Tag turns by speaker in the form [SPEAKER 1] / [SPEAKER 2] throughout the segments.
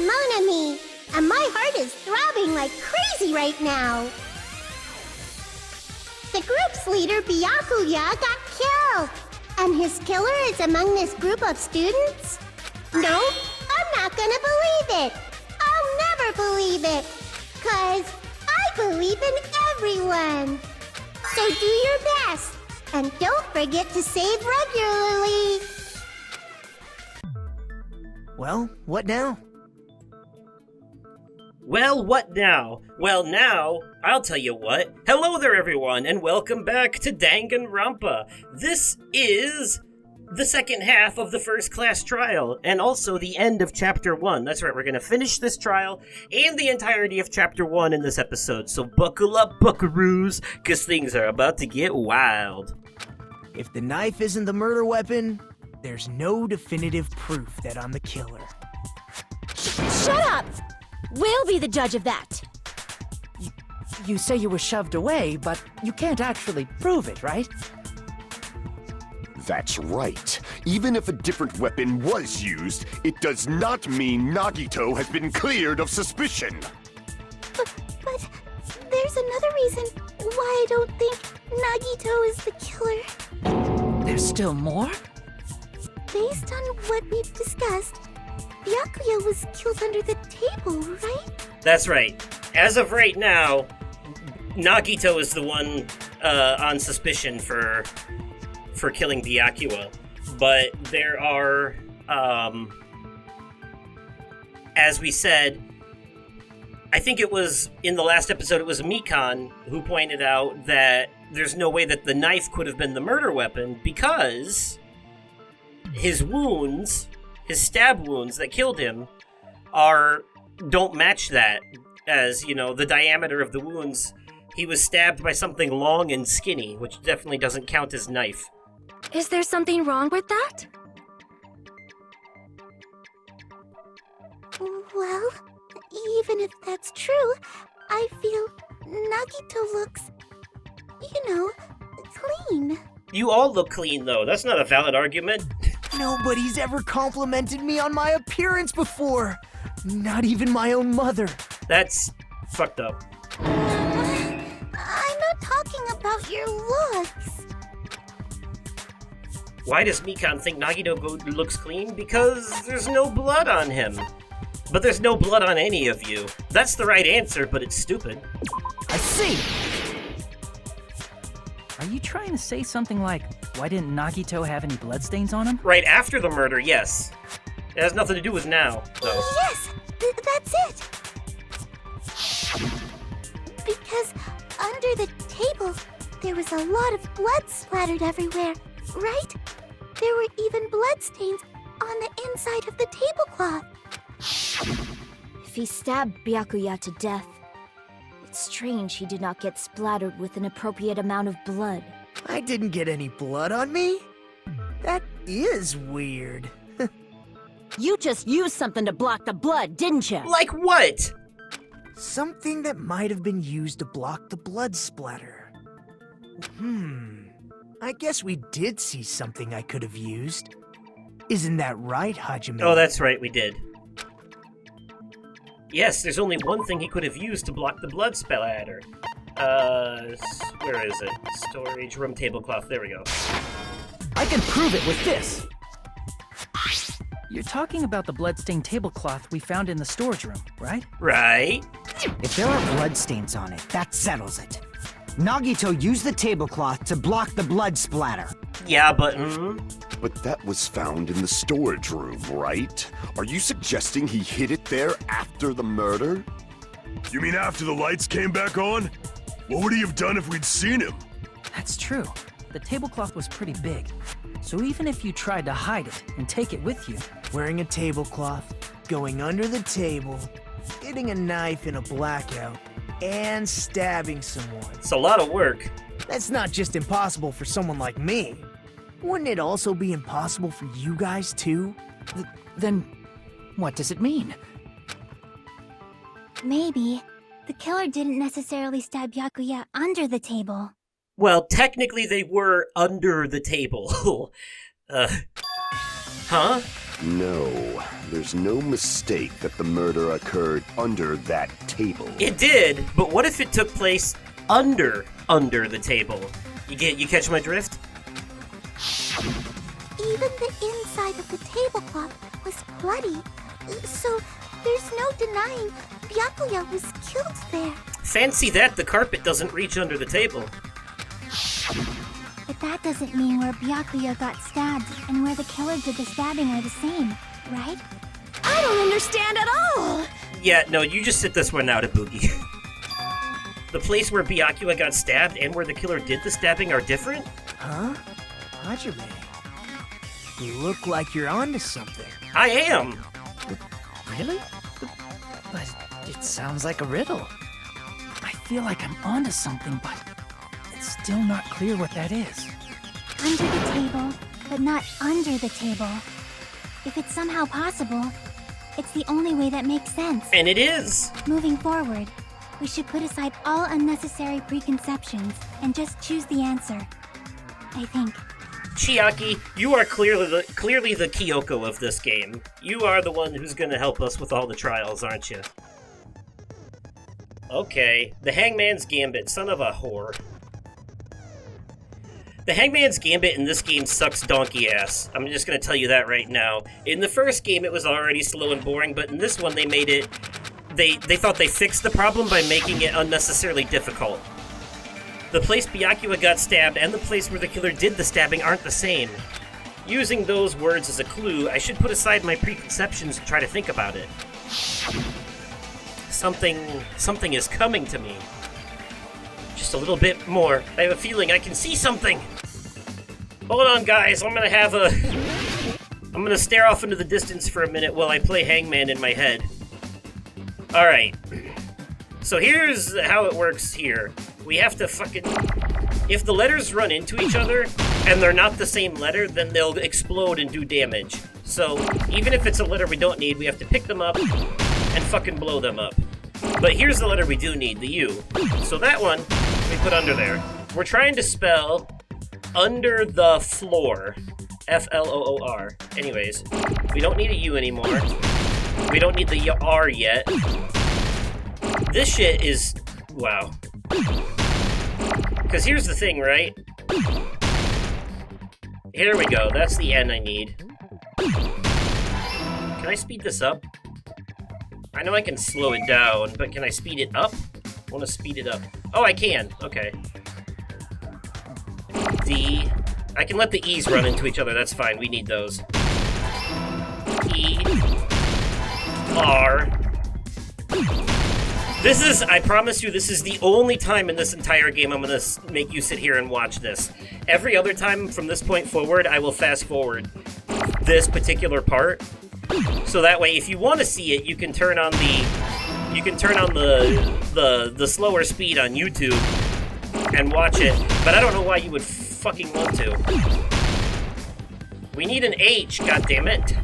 [SPEAKER 1] mon ami, and my heart is throbbing like crazy right now. The group's leader, Byakuya, got killed. And his killer is among this group of students? No, I'm not gonna believe it. I'll never believe it. 'Cause I believe in everyone. So do your best. And don't forget to save regularly.
[SPEAKER 2] Well, what now?
[SPEAKER 3] Well, what now? Well, now, I'll tell you what. Hello there, everyone, and welcome back to Danganronpa. This is the second half of the first class trial, and also the end of Chapter 1. That's right, we're going to finish this trial and the entirety of Chapter 1 in this episode, so buckle up, buckaroos, because things are about to get wild.
[SPEAKER 2] If the knife isn't the murder weapon, there's no definitive proof that I'm the killer.
[SPEAKER 4] Shut up! We'll be the judge of that.
[SPEAKER 5] You say you were shoved away, but you can't actually prove it, right?
[SPEAKER 6] That's right. Even if a different weapon was used, it does not mean Nagito has been cleared of suspicion.
[SPEAKER 1] But there's another reason why I don't think Nagito is the killer.
[SPEAKER 5] There's still more?
[SPEAKER 1] Based on what we've discussed, Byakuya was killed under the table, right?
[SPEAKER 3] That's right. As of right now, Nagito is the one on suspicion for killing Byakuya. But there are, as we said, I think it was in the last episode, it was Mikan who pointed out that there's no way that the knife could have been the murder weapon because his wounds, his stab wounds that killed him, don't match that. As, you know, the diameter of the wounds, he was stabbed by something long and skinny, which definitely doesn't count as knife.
[SPEAKER 4] Is there something wrong with that?
[SPEAKER 1] Well, even if that's true, I feel Nagito looks, clean.
[SPEAKER 3] You all look clean, though. That's not a valid argument.
[SPEAKER 2] Nobody's ever complimented me on my appearance before. Not even my own mother.
[SPEAKER 3] That's fucked up.
[SPEAKER 1] I'm not talking about your looks.
[SPEAKER 3] Why does Mikan think Nagito looks clean? Because there's no blood on him. But there's no blood on any of you. That's the right answer, but it's stupid.
[SPEAKER 5] I see! Are you trying to say something like, why didn't Nagito have any bloodstains on him?
[SPEAKER 3] Right after the murder, yes. It has nothing to do with now, though.
[SPEAKER 1] Yes, that's it. Because under the table, there was a lot of blood splattered everywhere, right? There were even bloodstains on the inside of the tablecloth.
[SPEAKER 4] If he stabbed Byakuya to death, it's strange he did not get splattered with an appropriate amount of blood.
[SPEAKER 2] I didn't get any blood on me? That is weird.
[SPEAKER 4] You just used something to block the blood, didn't you?
[SPEAKER 3] Like what?
[SPEAKER 2] Something that might have been used to block the blood splatter. I guess we did see something I could have used. Isn't that right, Hajime?
[SPEAKER 3] Oh, that's right, we did. Yes, there's only one thing he could have used to block the blood splatter. Where is it? Storage room tablecloth, there we go.
[SPEAKER 5] I can prove it with this! You're talking about the bloodstained tablecloth we found in the storage room, right?
[SPEAKER 3] Right.
[SPEAKER 7] If there are bloodstains on it, that settles it. Nagito used the tablecloth to block the blood splatter.
[SPEAKER 3] Yeah, but,
[SPEAKER 6] But that was found in the storage room, right? Are you suggesting he hid it there after the murder?
[SPEAKER 8] You mean after the lights came back on? What would he have done if we'd seen him?
[SPEAKER 5] That's true. The tablecloth was pretty big. So even if you tried to hide it and take it with you...
[SPEAKER 2] Wearing a tablecloth, going under the table, hitting a knife in a blackout, and stabbing someone.
[SPEAKER 3] it's a lot of work.
[SPEAKER 2] That's not just impossible for someone like me. Wouldn't it also be impossible for you guys too?
[SPEAKER 5] Then, what does it mean?
[SPEAKER 1] Maybe the killer didn't necessarily stab Byakuya under the table.
[SPEAKER 3] Well, technically they were under the table. Huh?
[SPEAKER 6] No, there's no mistake that the murder occurred under that table.
[SPEAKER 3] It did, but what if it took place under the table? You catch my drift?
[SPEAKER 1] Even the inside of the tablecloth was bloody, so there's no denying Byakuya was killed there.
[SPEAKER 3] Fancy that the carpet doesn't reach under the table.
[SPEAKER 1] But that doesn't mean where Byakuya got stabbed and where the killer did the stabbing are the same, right?
[SPEAKER 4] I don't understand at all!
[SPEAKER 3] Yeah, no, you just sit this one out, Ibuki. The place where Byakuya got stabbed and where the killer did the stabbing are different?
[SPEAKER 2] Huh? Hajime, you look like you're onto something.
[SPEAKER 3] I am!
[SPEAKER 5] Really? But it sounds like a riddle. I feel like I'm onto something, but it's still not clear what that is.
[SPEAKER 1] Under the table, but not under the table. If it's somehow possible, it's the only way that makes sense.
[SPEAKER 3] And it is!
[SPEAKER 1] Moving forward, we should put aside all unnecessary preconceptions and just choose the answer. I think.
[SPEAKER 3] Chiaki, you are clearly the Kyoko of this game. You are the one who's gonna help us with all the trials, aren't you? Okay, the Hangman's Gambit, son of a whore. The Hangman's Gambit in this game sucks donkey ass. I'm just gonna tell you that right now. In the first game, it was already slow and boring, but in this one, they made it... They thought they fixed the problem by making it unnecessarily difficult. The place Byakuya got stabbed and the place where the killer did the stabbing aren't the same. Using those words as a clue, I should put aside my preconceptions and try to think about it. Something is coming to me. Just a little bit more. I have a feeling I can see something. Hold on, guys. I'm gonna stare off into the distance for a minute while I play Hangman in my head. Alright. So here's how it works here. We have to fucking... If the letters run into each other, and they're not the same letter, then they'll explode and do damage. So, even if it's a letter we don't need, we have to pick them up and fucking blow them up. But here's the letter we do need, the U. So that one, we put under there. We're trying to spell under the floor. F-L-O-O-R. Anyways, we don't need a U anymore. We don't need the R yet. This shit is... wow. Because here's the thing, right? Here we go. That's the N I need. Can I speed this up? I know I can slow it down, but can I speed it up? I want to speed it up. Oh, I can. Okay. D. I can let the E's run into each other. That's fine. We need those. E. R. This is, I promise you, this is the only time in this entire game I'm gonna make you sit here and watch this. Every other time from this point forward, I will fast forward this particular part. So that way, if you want to see it, you can turn on the slower speed on YouTube and watch it. But I don't know why you would fucking want to. We need an H, goddammit.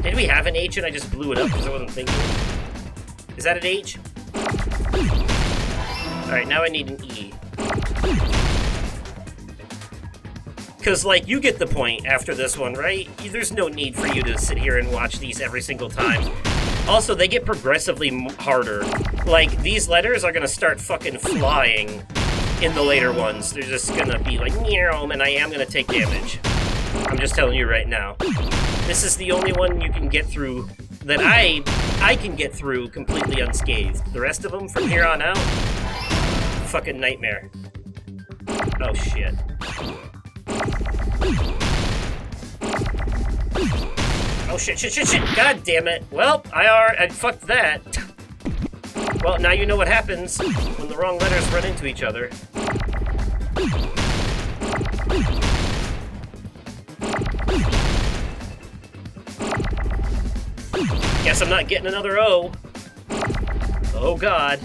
[SPEAKER 3] Did we have an H and I just blew it up because I wasn't thinking? Is that an H? Alright, now I need an E. Because, like, you get the point after this one, right? There's no need for you to sit here and watch these every single time. Also, they get progressively harder. Like, these letters are gonna start fucking flying in the later ones. They're just gonna be like, meow, and I am gonna take damage. I'm just telling you right now. This is the only one you can get through that I can get through completely unscathed. The rest of them from here on out, fucking nightmare. Oh shit. Oh shit, shit, shit, shit! God damn it! Well, I fucked that. Well, now you know what happens when the wrong letters run into each other. Guess I'm not getting another O. Oh god.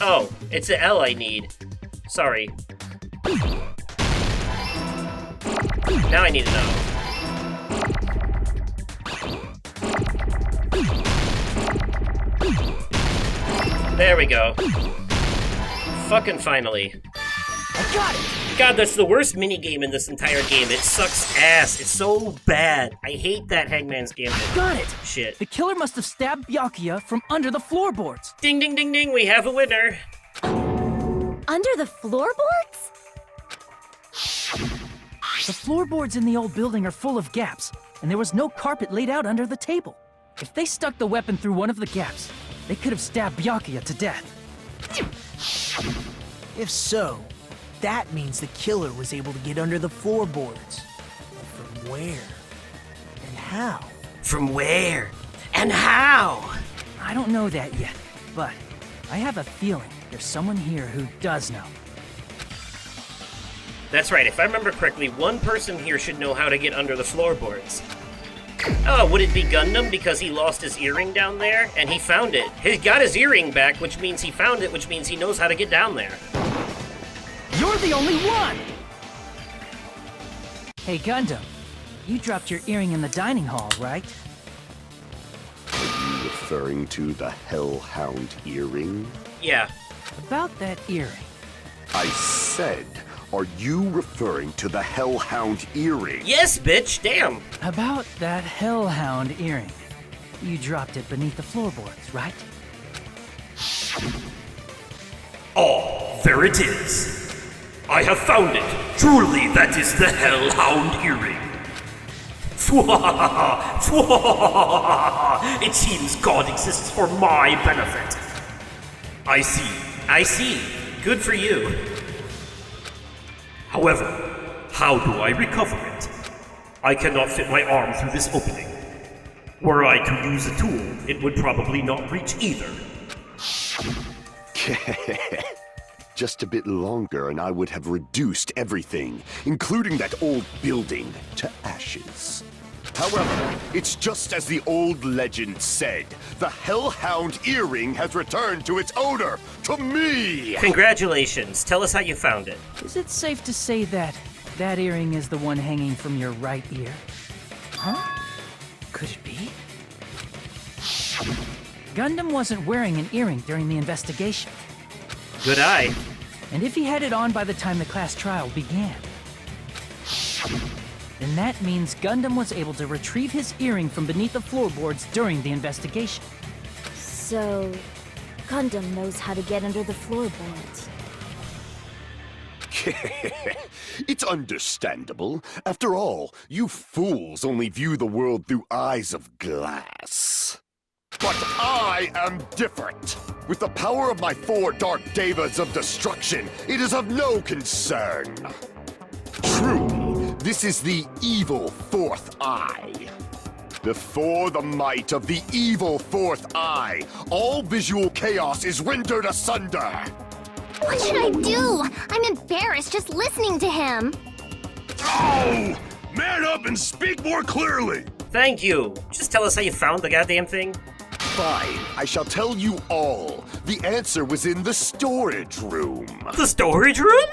[SPEAKER 3] Oh, it's an L I need. Sorry. Now I need an O. There we go. fucking finally.
[SPEAKER 5] I got it!
[SPEAKER 3] God, that's the worst minigame in this entire game. It sucks ass. It's so bad. I hate that Hangman's Gambit.
[SPEAKER 5] Got it!
[SPEAKER 3] Shit.
[SPEAKER 5] The killer must have stabbed Byakuya from under the floorboards.
[SPEAKER 3] Ding, ding, ding, ding. We have a winner.
[SPEAKER 4] Under the floorboards?
[SPEAKER 5] The floorboards in the old building are full of gaps, and there was no carpet laid out under the table. If they stuck the weapon through one of the gaps, they could have stabbed Byakuya to death.
[SPEAKER 2] If so, that means the killer was able to get under the floorboards. From where? And how?
[SPEAKER 3] From where? And how?
[SPEAKER 5] I don't know that yet, but I have a feeling there's someone here who does know.
[SPEAKER 3] That's right. If I remember correctly, one person here should know how to get under the floorboards. Oh, would it be Gundam because he lost his earring down there? And he found it. He got his earring back, which means he found it, which means he knows how to get down there.
[SPEAKER 5] You're the only one! Hey, Gundam, you dropped your earring in the dining hall, right?
[SPEAKER 6] Are you referring to the Hellhound earring?
[SPEAKER 3] Yeah.
[SPEAKER 5] About that earring.
[SPEAKER 6] I said, are you referring to the Hellhound earring?
[SPEAKER 3] Yes, bitch. Damn.
[SPEAKER 5] About that Hellhound earring. You dropped it beneath the floorboards, right?
[SPEAKER 9] Oh, there it is. I have found it. Truly, that is the Hellhound earring. It seems God exists for my benefit. I see.
[SPEAKER 3] I see. Good for you.
[SPEAKER 9] However, how do I recover it? I cannot fit my arm through this opening. Were I to use a tool, it would probably not reach either.
[SPEAKER 6] Just a bit longer and I would have reduced everything, including that old building, to ashes. However, it's just as the old legend said. The Hellhound earring has returned to its owner, to me!
[SPEAKER 3] Congratulations. Tell us how you found it.
[SPEAKER 5] Is it safe to say that that earring is the one hanging from your right ear? Huh? Could it be? Gundam wasn't wearing an earring during the investigation.
[SPEAKER 3] Good eye.
[SPEAKER 5] And if he had it on by the time the class trial began, then that means Gundam was able to retrieve his earring from beneath the floorboards during the investigation.
[SPEAKER 4] So, Gundam knows how to get under the floorboards.
[SPEAKER 6] It's understandable. After all, you fools only view the world through eyes of glass. But I am different. With the power of my 4 dark devas of destruction, it is of no concern. Truly, this is the evil 4th eye. Before the might of the evil 4th eye, all visual chaos is rendered asunder.
[SPEAKER 1] What should I do? I'm embarrassed just listening to him.
[SPEAKER 8] Oh! Man up and speak more clearly!
[SPEAKER 3] Thank you. Just tell us how you found the goddamn thing.
[SPEAKER 6] Fine, I shall tell you all. The answer was in the storage room.
[SPEAKER 3] The storage room?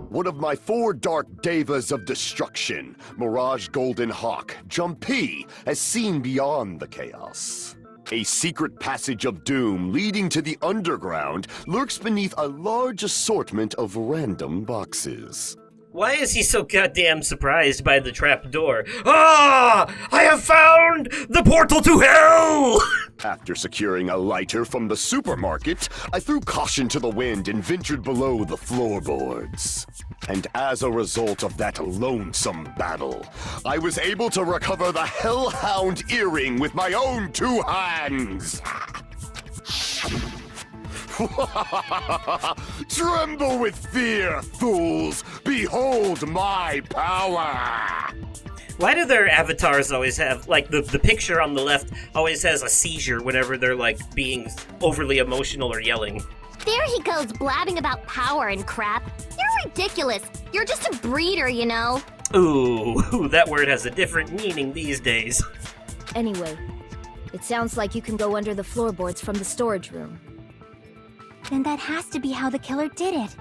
[SPEAKER 6] One of my 4 dark devas of destruction, Mirage Golden Hawk, Jumpy, has seen beyond the chaos. A secret passage of doom leading to the underground lurks beneath a large assortment of random boxes.
[SPEAKER 3] Why is he so goddamn surprised by the trap door? Ah! I have found the portal to hell!
[SPEAKER 6] After securing a lighter from the supermarket, I threw caution to the wind and ventured below the floorboards. And as a result of that lonesome battle, I was able to recover the Hellhound earring with my own 2 hands. Tremble with fear, fools! Behold my power!
[SPEAKER 3] Why do their avatars always have, like, the picture on the left always has a seizure whenever they're, like, being overly emotional or yelling?
[SPEAKER 1] There he goes blabbing about power and crap. You're ridiculous. You're just a breeder, you know.
[SPEAKER 3] Ooh, that word has a different meaning these days.
[SPEAKER 4] Anyway, it sounds like you can go under the floorboards from the storage room.
[SPEAKER 1] Then that has to be how the killer did it.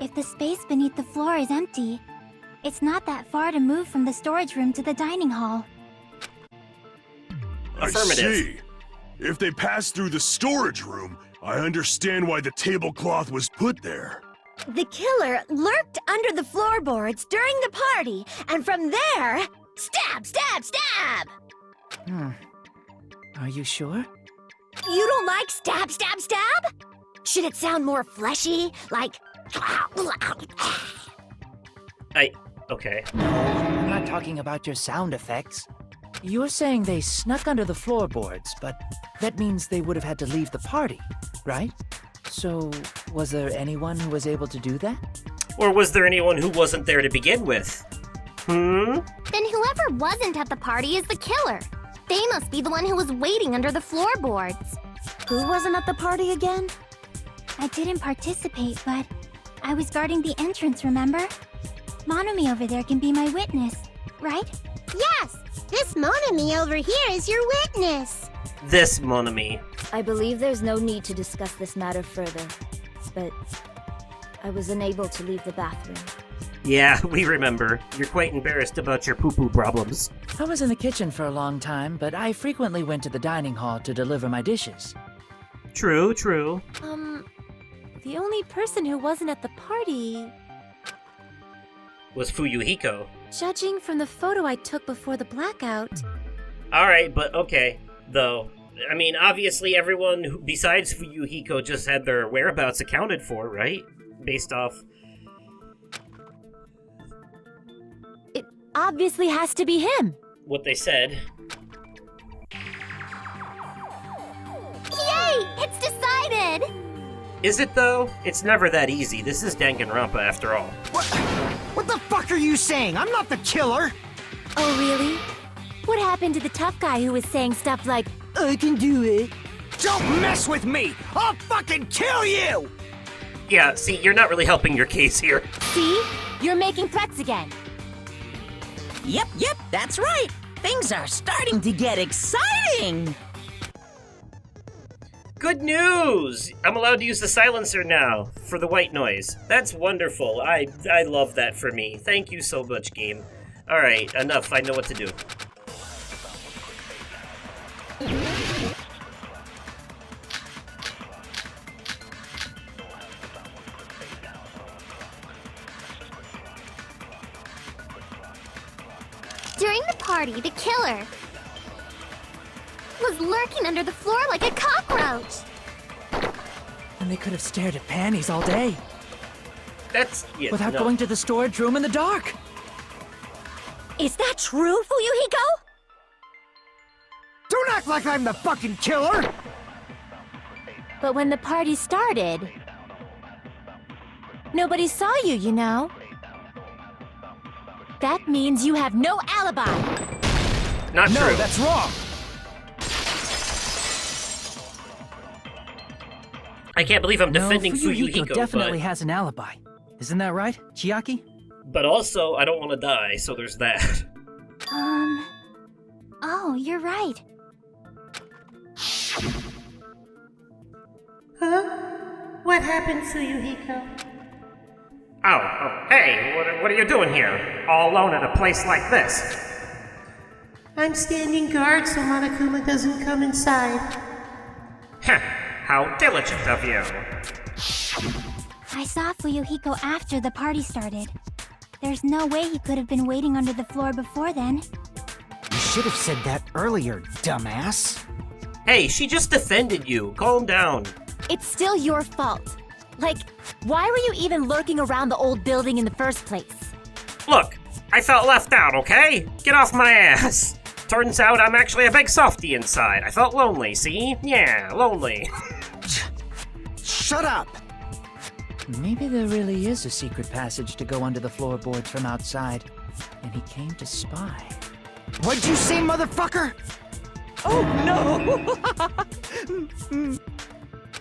[SPEAKER 1] If the space beneath the floor is empty, it's not that far to move from the storage room to the dining hall.
[SPEAKER 3] Affirmative.
[SPEAKER 8] I see. If they passed through the storage room, I understand why the tablecloth was put there.
[SPEAKER 4] The killer lurked under the floorboards during the party, and from there, stab, stab, stab!
[SPEAKER 5] Are you sure?
[SPEAKER 4] You don't like stab, stab, stab? Should it sound more fleshy, like...
[SPEAKER 3] Okay.
[SPEAKER 5] I'm not talking about your sound effects. You're saying they snuck under the floorboards, but that means they would have had to leave the party, right? So, was there anyone who was able to do that?
[SPEAKER 3] Or was there anyone who wasn't there to begin with?
[SPEAKER 1] Then whoever wasn't at the party is the killer. They must be the one who was waiting under the floorboards.
[SPEAKER 4] Who wasn't at the party again?
[SPEAKER 10] I didn't participate, but I was guarding the entrance, remember? Monomi over there can be my witness, right?
[SPEAKER 1] Yes, this Monami over here is your witness.
[SPEAKER 3] This Monami.
[SPEAKER 4] I believe there's no need to discuss this matter further, but I was unable to leave the bathroom.
[SPEAKER 3] Yeah, we remember. You're quite embarrassed about your poo-poo problems.
[SPEAKER 5] I was in the kitchen for a long time, but I frequently went to the dining hall to deliver my dishes.
[SPEAKER 3] True, true.
[SPEAKER 10] The only person who wasn't at the party...
[SPEAKER 3] Was Fuyuhiko.
[SPEAKER 10] Judging from the photo I took before the blackout...
[SPEAKER 3] Alright, but okay, though. I mean, obviously everyone besides Fuyuhiko just had their whereabouts accounted for, right? Based off...
[SPEAKER 4] It obviously has to be him.
[SPEAKER 3] what they said.
[SPEAKER 1] Yay! It's decided!
[SPEAKER 3] Is it, though? It's never that easy. This is Danganronpa, after all.
[SPEAKER 7] What the fuck are you saying? I'm not the killer!
[SPEAKER 10] Oh, really? What happened to the tough guy who was saying stuff like,
[SPEAKER 7] I can do it. Don't mess with me! I'll fucking kill you!
[SPEAKER 3] Yeah, see, you're not really helping your case here.
[SPEAKER 10] see? You're making threats again.
[SPEAKER 11] Yep, that's right. Things are starting to get exciting.
[SPEAKER 3] Good news! I'm allowed to use the silencer now for the white noise. That's wonderful. I love that for me. Thank you so much, game. Alright, enough. I know what to do.
[SPEAKER 1] During the party, the killer was lurking under the floor like a cockroach.
[SPEAKER 5] And they could have stared at panties all day
[SPEAKER 3] That's... yeah,
[SPEAKER 5] without
[SPEAKER 3] no.
[SPEAKER 5] going to the storage room in the dark.
[SPEAKER 4] Is that true, Fuyuhiko?
[SPEAKER 7] Don't act like I'm the fucking killer!
[SPEAKER 10] But when the party started, nobody saw you, you know? That means you have no alibi.
[SPEAKER 3] Not
[SPEAKER 7] No,
[SPEAKER 3] true.
[SPEAKER 7] that's wrong!
[SPEAKER 3] I can't believe I'm defending
[SPEAKER 5] no,
[SPEAKER 3] Fuyuhiko,
[SPEAKER 5] definitely has an alibi. Isn't that right, Chiaki?
[SPEAKER 3] but also I don't want to die, so there's that.
[SPEAKER 10] Oh, you're right.
[SPEAKER 12] What happened, Fuyuhiko?
[SPEAKER 9] Oh, hey, what are you doing here? All alone at a place like this?
[SPEAKER 12] I'm standing guard so Monokuma doesn't come inside.
[SPEAKER 9] Heh, how diligent of you.
[SPEAKER 10] I saw Fuyuhiko after the party started. There's no way he could have been waiting under the floor before then.
[SPEAKER 7] You should have said that earlier, dumbass.
[SPEAKER 3] Hey, she just defended you. Calm down.
[SPEAKER 4] It's still your fault. Like, why were you even lurking around the old building in the first place?
[SPEAKER 9] Look, I felt left out, okay? Get off my ass. Turns out I'm actually a big softie inside. I felt lonely, see? Yeah, lonely.
[SPEAKER 7] Shut up!
[SPEAKER 5] Maybe there really is a secret passage to go under the floorboards from outside, and he came to spy.
[SPEAKER 7] What'd you say, motherfucker?
[SPEAKER 11] Oh no!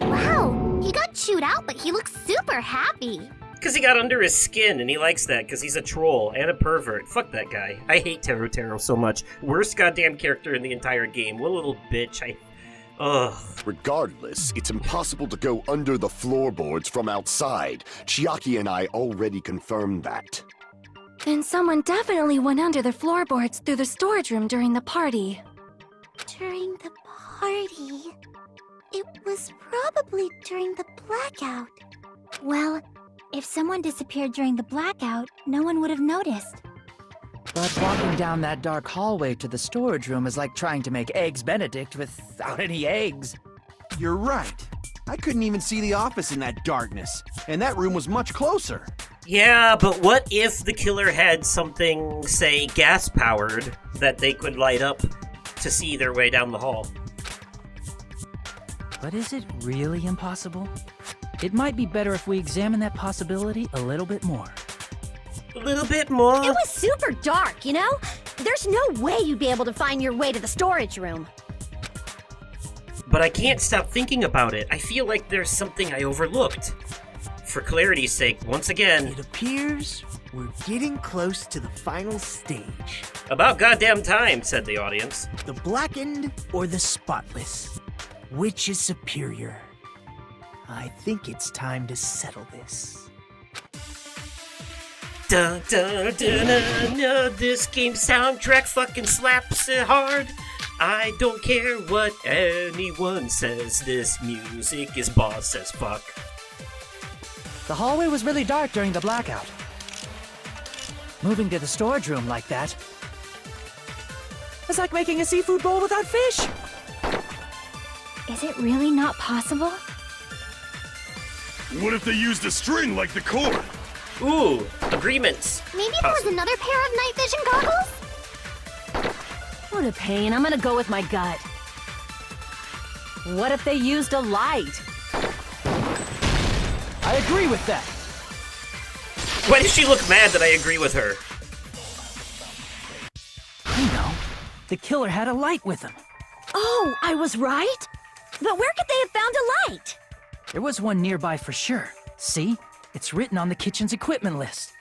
[SPEAKER 1] Wow, he got chewed out, but he looks super happy.
[SPEAKER 3] Because he got under his skin, and he likes that, because he's a troll and a pervert. Fuck that guy. I hate Teru so much. Worst goddamn character in the entire game. What a little bitch. Ugh.
[SPEAKER 6] Regardless, it's impossible to go under the floorboards from outside. Chiaki and I already confirmed that.
[SPEAKER 10] Then someone definitely went under the floorboards through the storage room during the party.
[SPEAKER 1] During the party. It was probably during the blackout.
[SPEAKER 10] Well, if someone disappeared during the blackout, no one would have noticed.
[SPEAKER 5] But walking down that dark hallway to the storage room is like trying to make Eggs Benedict without any eggs.
[SPEAKER 2] You're right. I couldn't even see the office in that darkness, and that room was much closer.
[SPEAKER 3] Yeah, but what if the killer had something, say, gas-powered, that they could light up to see their way down the hall?
[SPEAKER 5] But is it really impossible? It might be better if we examine that possibility a little bit more.
[SPEAKER 3] A little bit more?
[SPEAKER 1] It was super dark, you know? There's no way you'd be able to find your way to the storage room.
[SPEAKER 3] But I can't stop thinking about it. I feel like there's something I overlooked. For clarity's sake, once again...
[SPEAKER 2] It appears we're getting close to the final stage.
[SPEAKER 3] About goddamn time, said the audience.
[SPEAKER 2] The blackened or the spotless? Which is superior? I think it's time to settle this.
[SPEAKER 3] Dun dun dun dun dun, this game soundtrack fucking slaps it hard. I don't care what anyone says, this music is boss as fuck.
[SPEAKER 5] The hallway was really dark during the blackout. Moving to the storage room like that was like making a seafood bowl without fish.
[SPEAKER 10] Is it really not possible?
[SPEAKER 8] What if they used a string like the cord?
[SPEAKER 3] Ooh, agreements.
[SPEAKER 1] Maybe there was another pair of night vision goggles?
[SPEAKER 13] What a pain. I'm gonna go with my gut. What if they used a light?
[SPEAKER 5] I agree with that.
[SPEAKER 3] Why does she look mad that I agree with her?
[SPEAKER 5] I know. The killer had a light with him.
[SPEAKER 13] Oh, I was right? But where could they have found a light?
[SPEAKER 5] There was one nearby for sure. See? It's written on the kitchen's equipment list.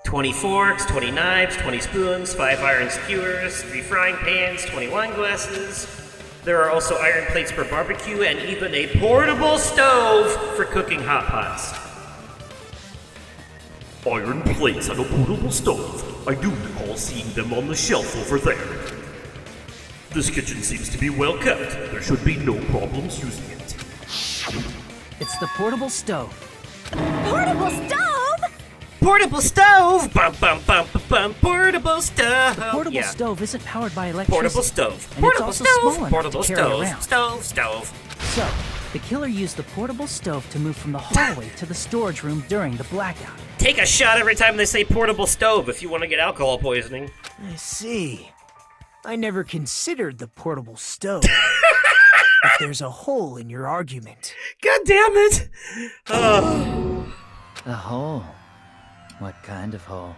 [SPEAKER 3] 20 forks, 20 knives, 20 spoons, 5 iron skewers, 3 frying pans, 20 wine glasses. There are also iron plates for barbecue and even a portable stove for cooking hot pots.
[SPEAKER 9] Iron plates and a portable stove. I do recall seeing them on the shelf over there. This kitchen seems to be well kept. There should be no problems using it.
[SPEAKER 5] It's the portable stove.
[SPEAKER 13] Portable stove?
[SPEAKER 3] Portable stove! Bum bum bum bum bum. Portable stove!
[SPEAKER 5] The portable stove isn't powered by electricity.
[SPEAKER 3] Portable stove.
[SPEAKER 5] And
[SPEAKER 3] Portable
[SPEAKER 5] it's also
[SPEAKER 3] stove.
[SPEAKER 5] small enough
[SPEAKER 3] Portable
[SPEAKER 5] to carry
[SPEAKER 3] stove.
[SPEAKER 5] around.
[SPEAKER 3] Stove.
[SPEAKER 5] So, the killer used the portable stove to move from the hallway to the storage room during the blackout.
[SPEAKER 3] Take a shot every time they say portable stove if you want to get alcohol poisoning.
[SPEAKER 2] I see. I never considered the portable stove. But there's a hole in your argument.
[SPEAKER 3] God damn it! Oh.
[SPEAKER 5] A hole? What kind of hole?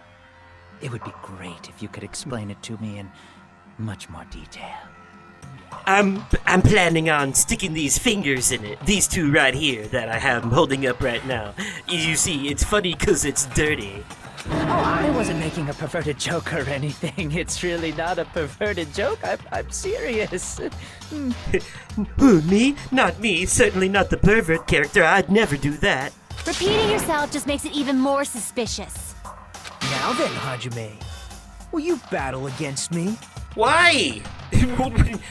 [SPEAKER 5] It would be great if you could explain it to me in much more detail.
[SPEAKER 3] I'm planning on sticking these fingers in it. These two right here that I have holding up right now. You see, it's funny because it's dirty.
[SPEAKER 5] Oh, I wasn't making a perverted joke or anything. It's really not a perverted joke. I'm serious.
[SPEAKER 3] Who, me? Not me. Certainly not the pervert character. I'd never do that.
[SPEAKER 10] Repeating yourself just makes it even more suspicious.
[SPEAKER 2] Now then, Hajime, will you battle against me?
[SPEAKER 3] Why?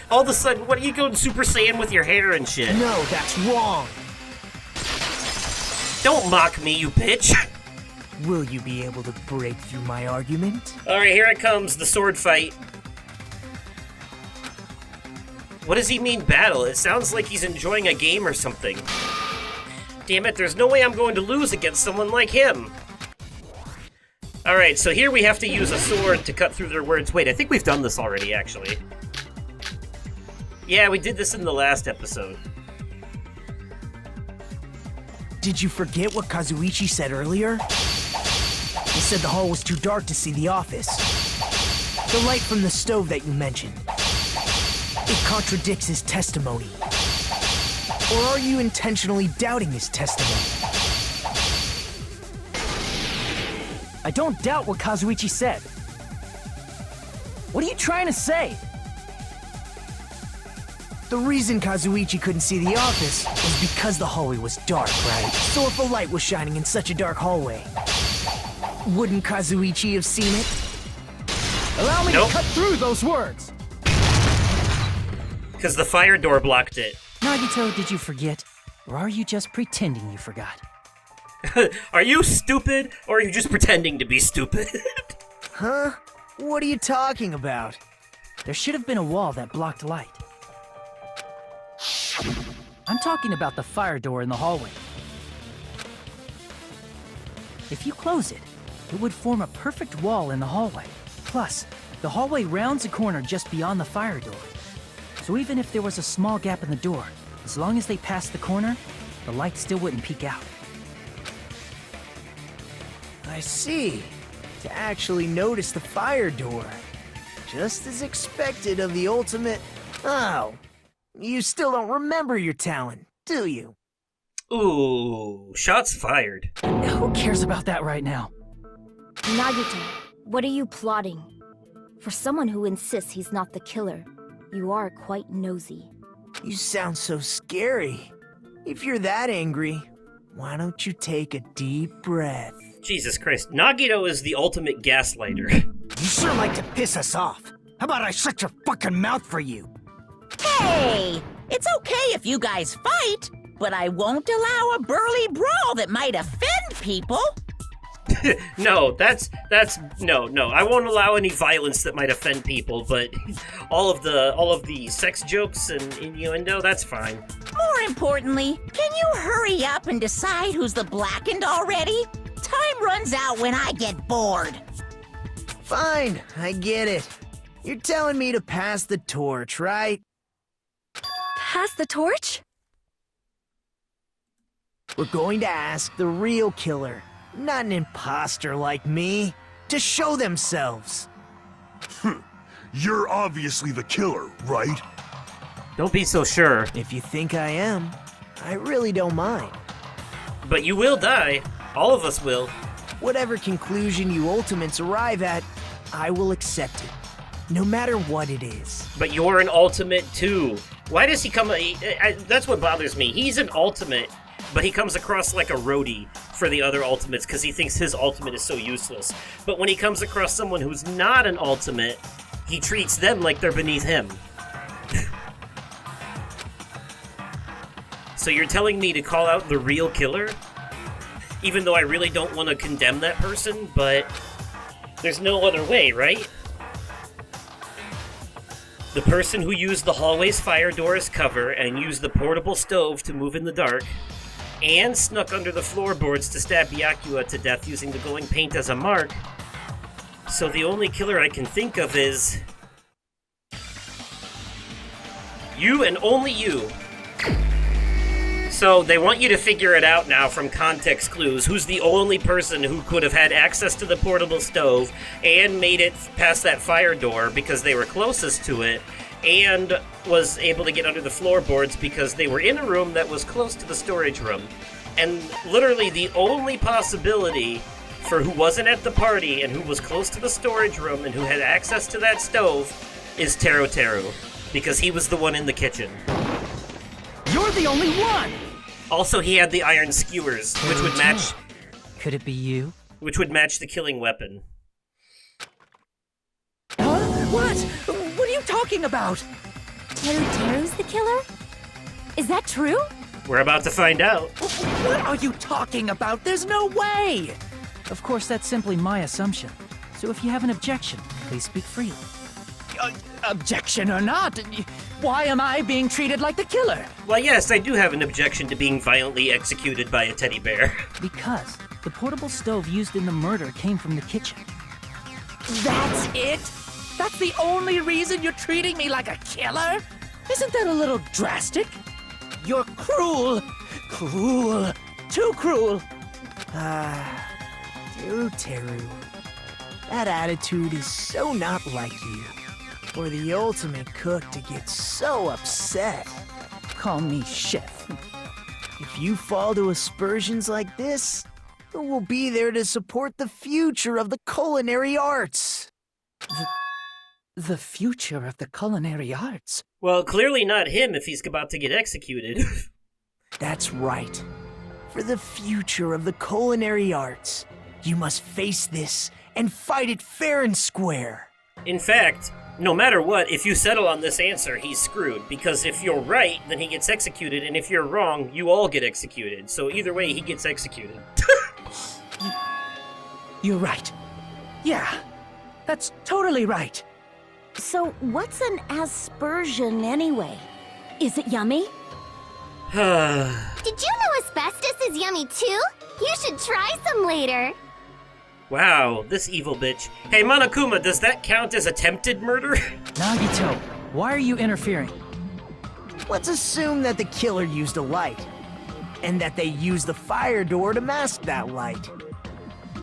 [SPEAKER 3] All of a sudden, what are you going Super Saiyan with your hair and shit?
[SPEAKER 2] No, that's wrong.
[SPEAKER 3] Don't mock me, you bitch.
[SPEAKER 2] Will you be able to break through my argument?
[SPEAKER 3] Alright, here it comes, the sword fight. What does he mean battle? It sounds like he's enjoying a game or something. Damn it, there's no way I'm going to lose against someone like him. Alright, so here we have to use a sword to cut through their words. Wait, I think we've done this already, actually. Yeah, we did this in the last episode.
[SPEAKER 2] Did you forget what Kazuichi said earlier? He said the hall was too dark to see the office. The light from the stove that you mentioned. It contradicts his testimony. Or are you intentionally doubting his testimony?
[SPEAKER 5] I don't doubt what Kazuichi said. What are you trying to say?
[SPEAKER 2] The reason Kazuichi couldn't see the office was because the hallway was dark, right? So if a light was shining in such a dark hallway, wouldn't Kazuichi have seen it? Allow me
[SPEAKER 3] Nope.
[SPEAKER 2] to cut through those words.
[SPEAKER 3] Because the fire door blocked it.
[SPEAKER 5] Nagito, did you forget? Or are you just pretending you forgot?
[SPEAKER 3] Are you stupid, or are you just pretending to be stupid?
[SPEAKER 2] Huh? What are you talking about?
[SPEAKER 5] There should have been a wall that blocked light. I'm talking about the fire door in the hallway. If you close it, it would form a perfect wall in the hallway. Plus, the hallway rounds a corner just beyond the fire door. So even if there was a small gap in the door, as long as they passed the corner, the light still wouldn't peek out.
[SPEAKER 2] I see. To actually notice the fire door. Just as expected of the ultimate... Oh, you still don't remember your talent, do you?
[SPEAKER 3] Ooh, shots fired.
[SPEAKER 5] Who cares about that right now?
[SPEAKER 4] Nagito, what are you plotting? For someone who insists he's not the killer, you are quite nosy.
[SPEAKER 2] You sound so scary. If you're that angry, why don't you take a deep breath?
[SPEAKER 3] Jesus Christ, Nagito is the ultimate gaslighter.
[SPEAKER 7] You sure like to piss us off. How about I shut your fucking mouth for you?
[SPEAKER 11] Hey! It's okay if you guys fight, but I won't allow a burly brawl that might offend people.
[SPEAKER 3] No, no. I won't allow any violence that might offend people, but all of the sex jokes and innuendo, that's fine.
[SPEAKER 11] More importantly, can you hurry up and decide who's the blackened already? Time runs out when I get bored.
[SPEAKER 2] Fine, I get it. You're telling me to pass the torch, right?
[SPEAKER 13] Pass the torch?
[SPEAKER 2] We're going to ask the real killer, not an imposter like me, to show themselves.
[SPEAKER 8] You're obviously the killer, right?
[SPEAKER 3] Don't be so sure.
[SPEAKER 2] If you think I am, I really don't mind.
[SPEAKER 3] But you will die. All of us will.
[SPEAKER 2] Whatever conclusion you ultimates arrive at, I will accept it. No matter what it is.
[SPEAKER 3] But you're an ultimate too. Why does he come... that's what bothers me. He's an ultimate, but he comes across like a roadie for the other ultimates because he thinks his ultimate is so useless. But when he comes across someone who's not an ultimate, he treats them like they're beneath him. So you're telling me to call out the real killer? Even though I really don't want to condemn that person, but there's no other way, right? The person who used the hallway's fire door as cover and used the portable stove to move in the dark, and snuck under the floorboards to stab Byakuya to death using the glowing paint as a mark. So the only killer I can think of is... you and only you. So they want you to figure it out now from context clues. Who's the only person who could have had access to the portable stove and made it past that fire door because they were closest to it, and was able to get under the floorboards because they were in a room that was close to the storage room. And literally the only possibility for who wasn't at the party and who was close to the storage room and who had access to that stove is Teru Teru, because he was the one in the kitchen.
[SPEAKER 5] You're the only one!
[SPEAKER 3] Also, he had the iron skewers, which would match...
[SPEAKER 5] Could it be you?
[SPEAKER 3] Which would match the killing weapon.
[SPEAKER 5] Huh? What? What are you talking about?
[SPEAKER 4] Teru Teru's the killer? Is that true?
[SPEAKER 3] We're about to find out.
[SPEAKER 5] What are you talking about? There's no way! Of course, that's simply my assumption. So if you have an objection, please speak freely. Objection or not, why am I being treated like the killer?
[SPEAKER 3] Well, yes, I do have an objection to being violently executed by a teddy bear.
[SPEAKER 5] Because the portable stove used in the murder came from the kitchen.
[SPEAKER 13] That's it?
[SPEAKER 5] That's the only reason you're treating me like a killer? Isn't that a little drastic? You're cruel. Cruel. Too cruel.
[SPEAKER 2] Teru. That attitude is so not like you. For the ultimate cook to get so upset.
[SPEAKER 5] Call me chef.
[SPEAKER 2] If you fall to aspersions like this, who will be there to support the future of the culinary arts?
[SPEAKER 5] The future of the culinary arts?
[SPEAKER 3] Well, clearly not him if he's about to get executed.
[SPEAKER 2] That's right. For the future of the culinary arts, you must face this and fight it fair and square.
[SPEAKER 3] In fact, no matter what, if you settle on this answer, he's screwed. Because if you're right, then he gets executed, and if you're wrong, you all get executed. So either way, he gets executed.
[SPEAKER 5] You're right. Yeah, that's totally right.
[SPEAKER 13] So, what's an aspersion anyway? Is it yummy?
[SPEAKER 1] Did you know asbestos is yummy too? You should try some later.
[SPEAKER 3] Wow, this evil bitch. Hey, Monokuma, does that count as attempted murder?
[SPEAKER 5] Nagito, why are you interfering?
[SPEAKER 2] Let's assume that the killer used a light, and that they used the fire door to mask that light,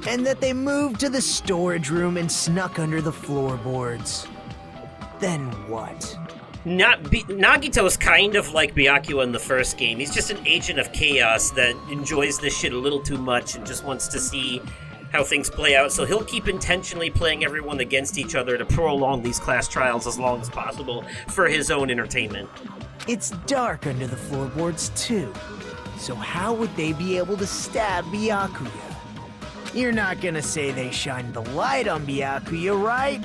[SPEAKER 2] and that they moved to the storage room and snuck under the floorboards. Then what?
[SPEAKER 3] Nagito's kind of like Byakuya in the first game. He's just an agent of chaos that enjoys this shit a little too much and just wants to see how things play out, so he'll keep intentionally playing everyone against each other to prolong these class trials as long as possible for his own entertainment.
[SPEAKER 2] It's dark under the floorboards too, so how would they be able to stab Byakuya? You're not gonna say they shined the light on Byakuya, right?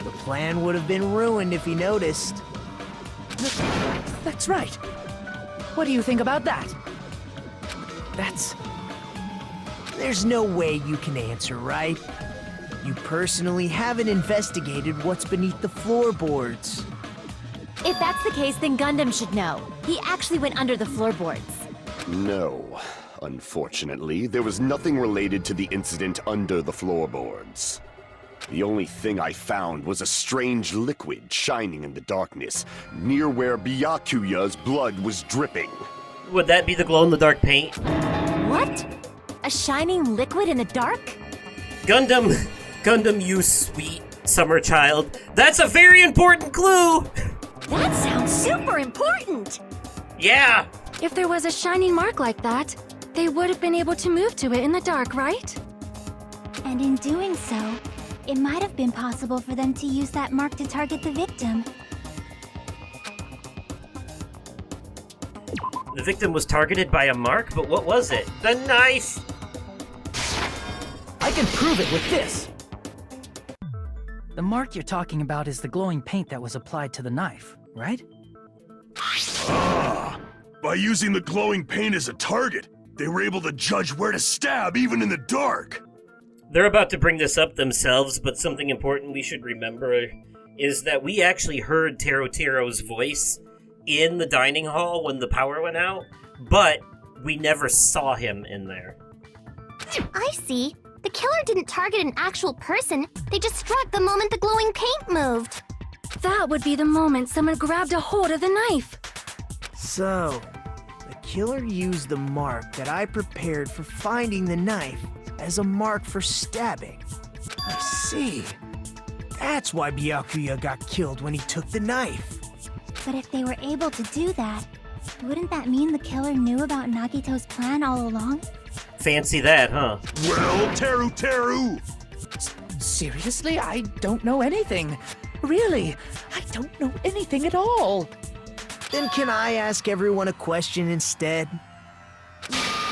[SPEAKER 2] The plan would have been ruined if he noticed.
[SPEAKER 5] That's right. What do you think about that?
[SPEAKER 2] There's no way you can answer, right? You personally haven't investigated what's beneath the floorboards.
[SPEAKER 13] If that's the case, then Gundam should know. He actually went under the floorboards.
[SPEAKER 6] No. Unfortunately, there was nothing related to the incident under the floorboards. The only thing I found was a strange liquid shining in the darkness, near where Byakuya's blood was dripping.
[SPEAKER 3] Would that be the glow-in-the-dark paint?
[SPEAKER 13] What? A shining liquid in the dark?
[SPEAKER 3] Gundam, you sweet summer child. That's a very important clue!
[SPEAKER 13] That sounds super important!
[SPEAKER 3] Yeah!
[SPEAKER 14] If there was a shining mark like that, they would have been able to move to it in the dark, right?
[SPEAKER 10] And in doing so, it might have been possible for them to use that mark to target the victim.
[SPEAKER 3] The victim was targeted by a mark, but what was it? The knife!
[SPEAKER 5] I can prove it with this! The mark you're talking about is the glowing paint that was applied to the knife, right?
[SPEAKER 8] Ah! By using the glowing paint as a target, they were able to judge where to stab even in the dark!
[SPEAKER 3] They're about to bring this up themselves, but something important we should remember is that we actually heard Terutero's voice in the dining hall when the power went out, but we never saw him in there.
[SPEAKER 1] I see. The killer didn't target an actual person. They just struck the moment the glowing paint moved.
[SPEAKER 14] That would be the moment someone grabbed a hold of the knife.
[SPEAKER 2] So, the killer used the mark that I prepared for finding the knife as a mark for stabbing. I see. That's why Byakuya got killed when he took the knife.
[SPEAKER 10] But if they were able to do that, wouldn't that mean the killer knew about Nagito's plan all along?
[SPEAKER 3] Fancy that, huh?
[SPEAKER 8] Well, Teru!
[SPEAKER 5] Seriously? I don't know anything. Really, I don't know anything at all.
[SPEAKER 2] Then can I ask everyone a question instead?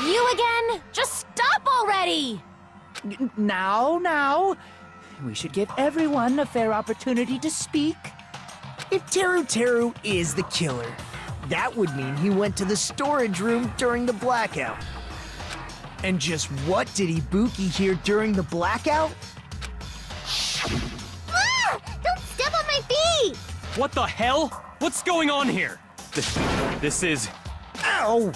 [SPEAKER 13] You again? Just stop already!
[SPEAKER 5] Now. We should give everyone a fair opportunity to speak.
[SPEAKER 2] If Teru is the killer, that would mean he went to the storage room during the blackout. And just what did Ibuki hear during the blackout?
[SPEAKER 1] Ah! Don't step on my feet!
[SPEAKER 15] What the hell? What's going on here? This is...
[SPEAKER 2] Ow!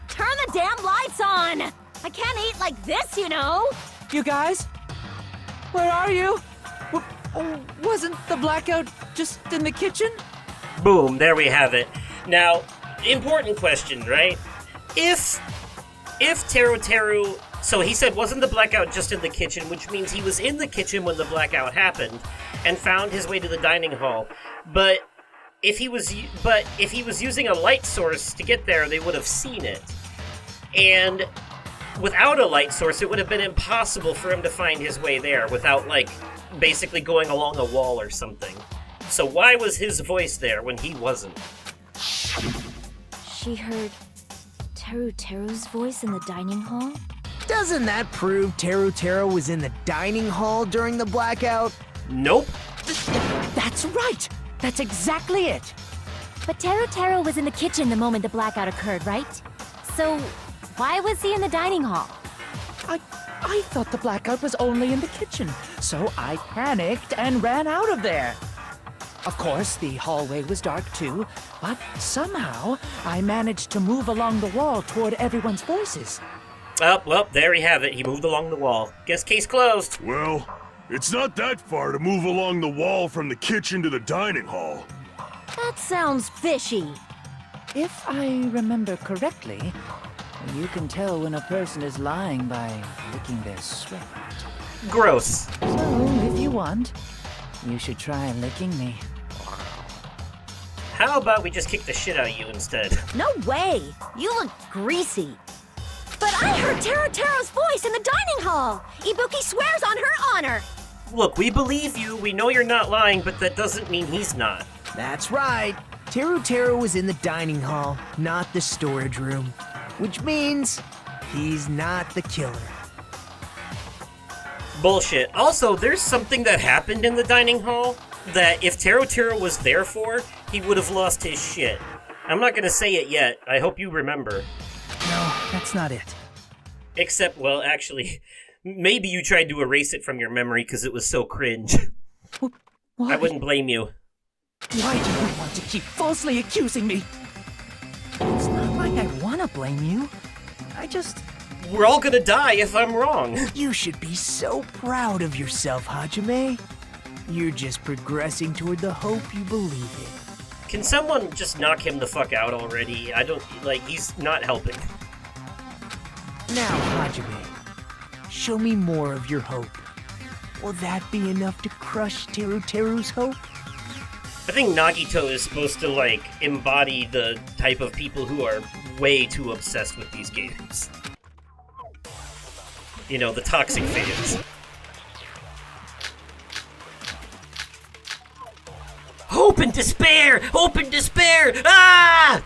[SPEAKER 13] Turn the damn lights on! I can't eat like this, you know!
[SPEAKER 5] You guys? Where are you? Wasn't the blackout just in the kitchen?
[SPEAKER 3] Boom, there we have it. Now, important question, right? If Teru... So he said, wasn't the blackout just in the kitchen, which means he was in the kitchen when the blackout happened and found his way to the dining hall. But if he was using a light source to get there, they would have seen it. And without a light source, it would have been impossible for him to find his way there without, like, basically going along a wall or something. So why was his voice there when he wasn't?
[SPEAKER 4] She heard Teru's voice in the dining hall?
[SPEAKER 2] Doesn't that prove Teru was in the dining hall during the blackout?
[SPEAKER 3] Nope.
[SPEAKER 5] That's right! That's exactly it!
[SPEAKER 4] But Taro was in the kitchen the moment the blackout occurred, right? So, why was he in the dining hall?
[SPEAKER 5] I thought the blackout was only in the kitchen, so I panicked and ran out of there. Of course, the hallway was dark too, but somehow I managed to move along the wall toward everyone's voices.
[SPEAKER 3] Oh, well, there we have it. He moved along the wall. Guess case closed.
[SPEAKER 8] Well, it's not that far to move along the wall from the kitchen to the dining hall.
[SPEAKER 13] That sounds fishy.
[SPEAKER 5] If I remember correctly, you can tell when a person is lying by licking their sweat.
[SPEAKER 3] Gross.
[SPEAKER 5] So, if you want, you should try licking me.
[SPEAKER 3] How about we just kick the shit out of you instead?
[SPEAKER 13] No way! You look greasy. But I heard Taro's voice in the dining hall! Ibuki swears on her honor!
[SPEAKER 3] Look, we believe you. We know you're not lying, but that doesn't mean he's not.
[SPEAKER 2] That's right. Taro was in the dining hall, not the storage room. Which means he's not the killer.
[SPEAKER 3] Bullshit. Also, there's something that happened in the dining hall that if Taro was there for, he would have lost his shit. I'm not gonna say it yet. I hope you remember.
[SPEAKER 2] No, that's not it.
[SPEAKER 3] Except, well, actually, maybe you tried to erase it from your memory because it was so cringe.
[SPEAKER 5] Why?
[SPEAKER 3] I wouldn't blame you.
[SPEAKER 5] Why do you want to keep falsely accusing me? It's not like I want to blame you. I just...
[SPEAKER 3] We're all gonna die if I'm wrong.
[SPEAKER 2] You should be so proud of yourself, Hajime. You're just progressing toward the hope you believe in.
[SPEAKER 3] Can someone just knock him the fuck out already? I don't, he's not helping.
[SPEAKER 2] Now, Hajime, show me more of your hope. Will that be enough to crush Teru's hope?
[SPEAKER 3] I think Nagito is supposed to, embody the type of people who are way too obsessed with these games. You know, the toxic fans. Hope and despair! Hope and despair! Ah!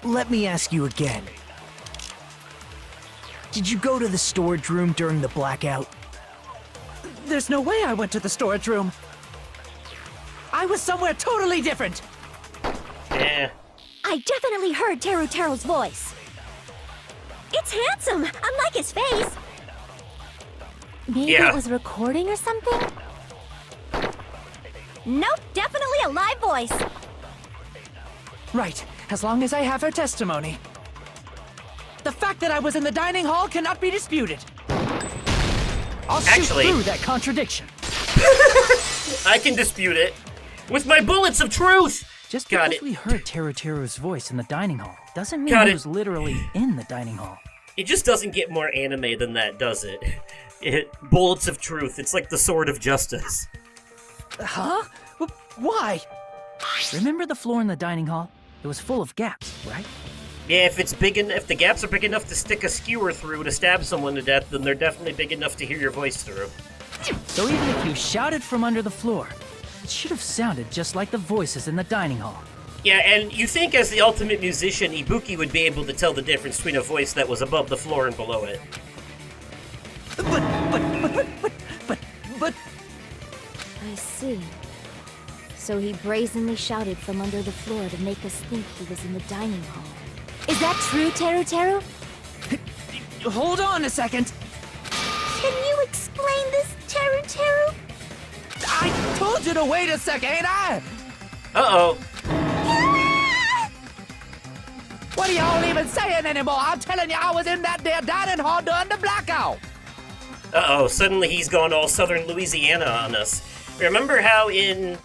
[SPEAKER 2] Let me ask you again. Did you go to the storage room during the blackout?
[SPEAKER 5] There's no way I went to the storage room. I was somewhere totally different.
[SPEAKER 3] Yeah.
[SPEAKER 13] I definitely heard Taro's voice. It's handsome, unlike his face.
[SPEAKER 4] Maybe it was a recording or something?
[SPEAKER 13] Nope, definitely a live voice.
[SPEAKER 5] Right, as long as I have her testimony. The fact that I was in the dining hall cannot be disputed. I'll shoot through that contradiction.
[SPEAKER 3] I can dispute it. With my bullets of truth!
[SPEAKER 5] Just because we heard Teru's voice in the dining hall doesn't mean he was literally in the dining hall.
[SPEAKER 3] It just doesn't get more anime than that, does it? Bullets of truth. It's like the sword of justice.
[SPEAKER 5] Huh? Why? Remember the floor in the dining hall? It was full of gaps, right?
[SPEAKER 3] Yeah, if the gaps are big enough to stick a skewer through to stab someone to death, then they're definitely big enough to hear your voice through.
[SPEAKER 5] So even if you shouted from under the floor, it should have sounded just like the voices in the dining hall.
[SPEAKER 3] Yeah, and you think as the ultimate musician, Ibuki would be able to tell the difference between a voice that was above the floor and below it.
[SPEAKER 5] But...
[SPEAKER 4] I see. So he brazenly shouted from under the floor to make us think he was in the dining hall. Is that true, Teru?
[SPEAKER 5] Hold on a second.
[SPEAKER 1] Can you explain this, Teru?
[SPEAKER 5] I told you to wait a second, ain't I?
[SPEAKER 3] Uh-oh.
[SPEAKER 5] What are y'all even saying anymore? I'm telling you, I was in that there dining hall during the blackout.
[SPEAKER 3] Uh-oh, suddenly he's gone all southern Louisiana on us. Remember how in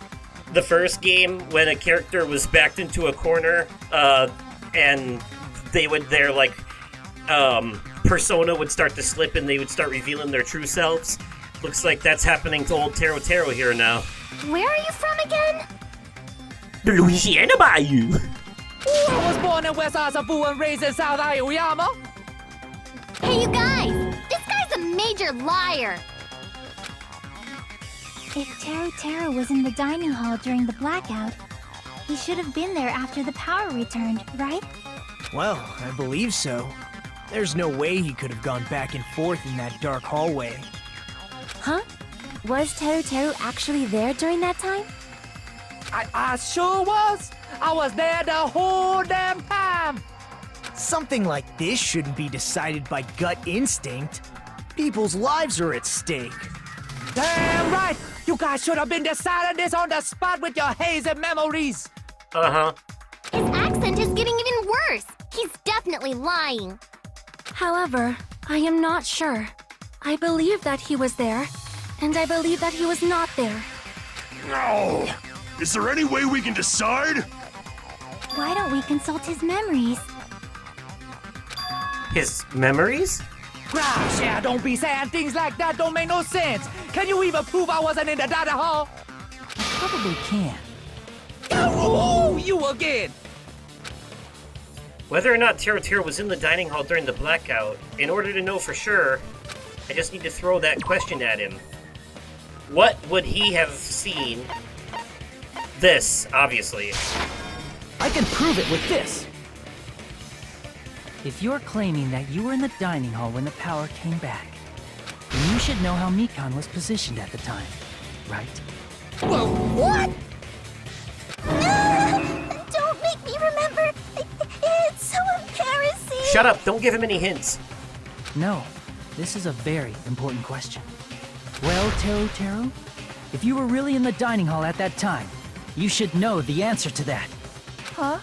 [SPEAKER 3] the first game, when a character was backed into a corner, and their persona would start to slip and they would start revealing their true selves? Looks like that's happening to old Taro here now.
[SPEAKER 1] Where are you from again?
[SPEAKER 3] The Louisiana Bayou.
[SPEAKER 5] I was born in West Azabu and raised in South Aoyama.
[SPEAKER 1] Hey, you guys! This guy's a major liar!
[SPEAKER 10] If Taro was in the dining hall during the blackout, he should have been there after the power returned, right?
[SPEAKER 2] Well, I believe so. There's no way he could have gone back and forth in that dark hallway.
[SPEAKER 4] Huh? Was Teru actually there during that time?
[SPEAKER 5] I sure was. I was there the whole damn time.
[SPEAKER 2] Something like this shouldn't be decided by gut instinct. People's lives are at stake.
[SPEAKER 5] Damn right. You guys should have been deciding this on the spot with your hazy memories.
[SPEAKER 3] Uh-huh.
[SPEAKER 13] His accent is getting even worse. He's definitely lying.
[SPEAKER 14] However, I am not sure. I believe that he was there, and I believe that he was not there.
[SPEAKER 8] No! Is there any way we can decide?
[SPEAKER 10] Why don't we consult his memories?
[SPEAKER 3] His memories?
[SPEAKER 5] Gosh, yeah, don't be saying things like that. Don't make no sense. Can you even prove I wasn't in the dining hall? I probably can. Oh, you again!
[SPEAKER 3] Whether or not Teru was in the dining hall during the blackout, in order to know for sure, I just need to throw that question at him. What would he have seen? This, obviously.
[SPEAKER 5] I can prove it with this. If you're claiming that you were in the dining hall when the power came back, then you should know how Mikan was positioned at the time, right?
[SPEAKER 10] Whoa, what? Don't make me remember. It's so embarrassing.
[SPEAKER 3] Shut up, don't give him any hints.
[SPEAKER 5] No, this is a very important question. Well, Teru, if you were really in the dining hall at that time, you should know the answer to that. Huh?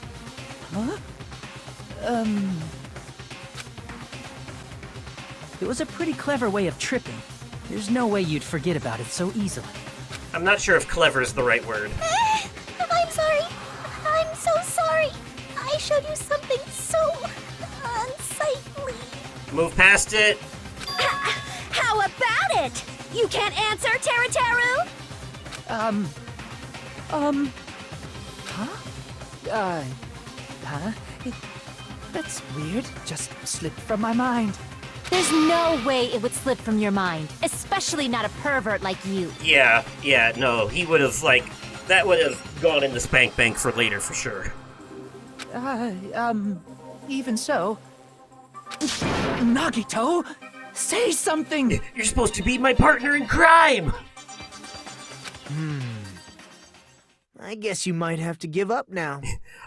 [SPEAKER 5] It was a pretty clever way of tripping. There's no way you'd forget about it so easily.
[SPEAKER 3] I'm not sure if clever is the right word.
[SPEAKER 10] I'm sorry. I'm so sorry. I showed you something so unsightly.
[SPEAKER 3] Move past it.
[SPEAKER 13] How about it? You can't answer, Teru?
[SPEAKER 5] That's weird. Just slipped from my mind.
[SPEAKER 4] There's no way it would slip from your mind, especially not a pervert like you.
[SPEAKER 3] Yeah, no, he would have, that would have gone in the spank bank for later, for sure.
[SPEAKER 5] Even so... Nagito, say something!
[SPEAKER 3] You're supposed to be my partner in crime!
[SPEAKER 2] I guess you might have to give up now.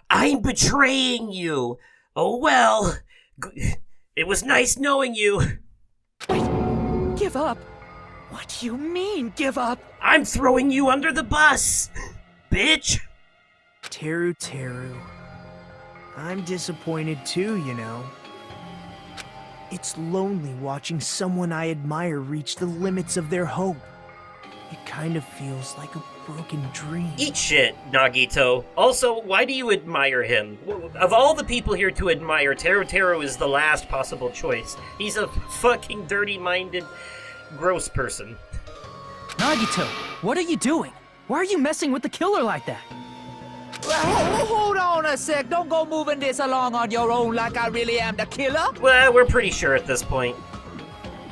[SPEAKER 3] I'm betraying you! Oh well. It was nice knowing you.
[SPEAKER 5] Wait, give up? What do you mean, give up?
[SPEAKER 3] I'm throwing you under the bus, bitch!
[SPEAKER 2] Teru. I'm disappointed too, you know. It's lonely watching someone I admire reach the limits of their hope. It kind of feels like a broken dream.
[SPEAKER 3] Eat shit, Nagito. Also, why do you admire him? Of all the people here to admire, Teru is the last possible choice. He's a fucking dirty-minded, gross person.
[SPEAKER 5] Nagito, what are you doing? Why are you messing with the killer like that? Hold on a sec. Don't go moving this along on your own like I really am the killer.
[SPEAKER 3] Well, we're pretty sure at this point.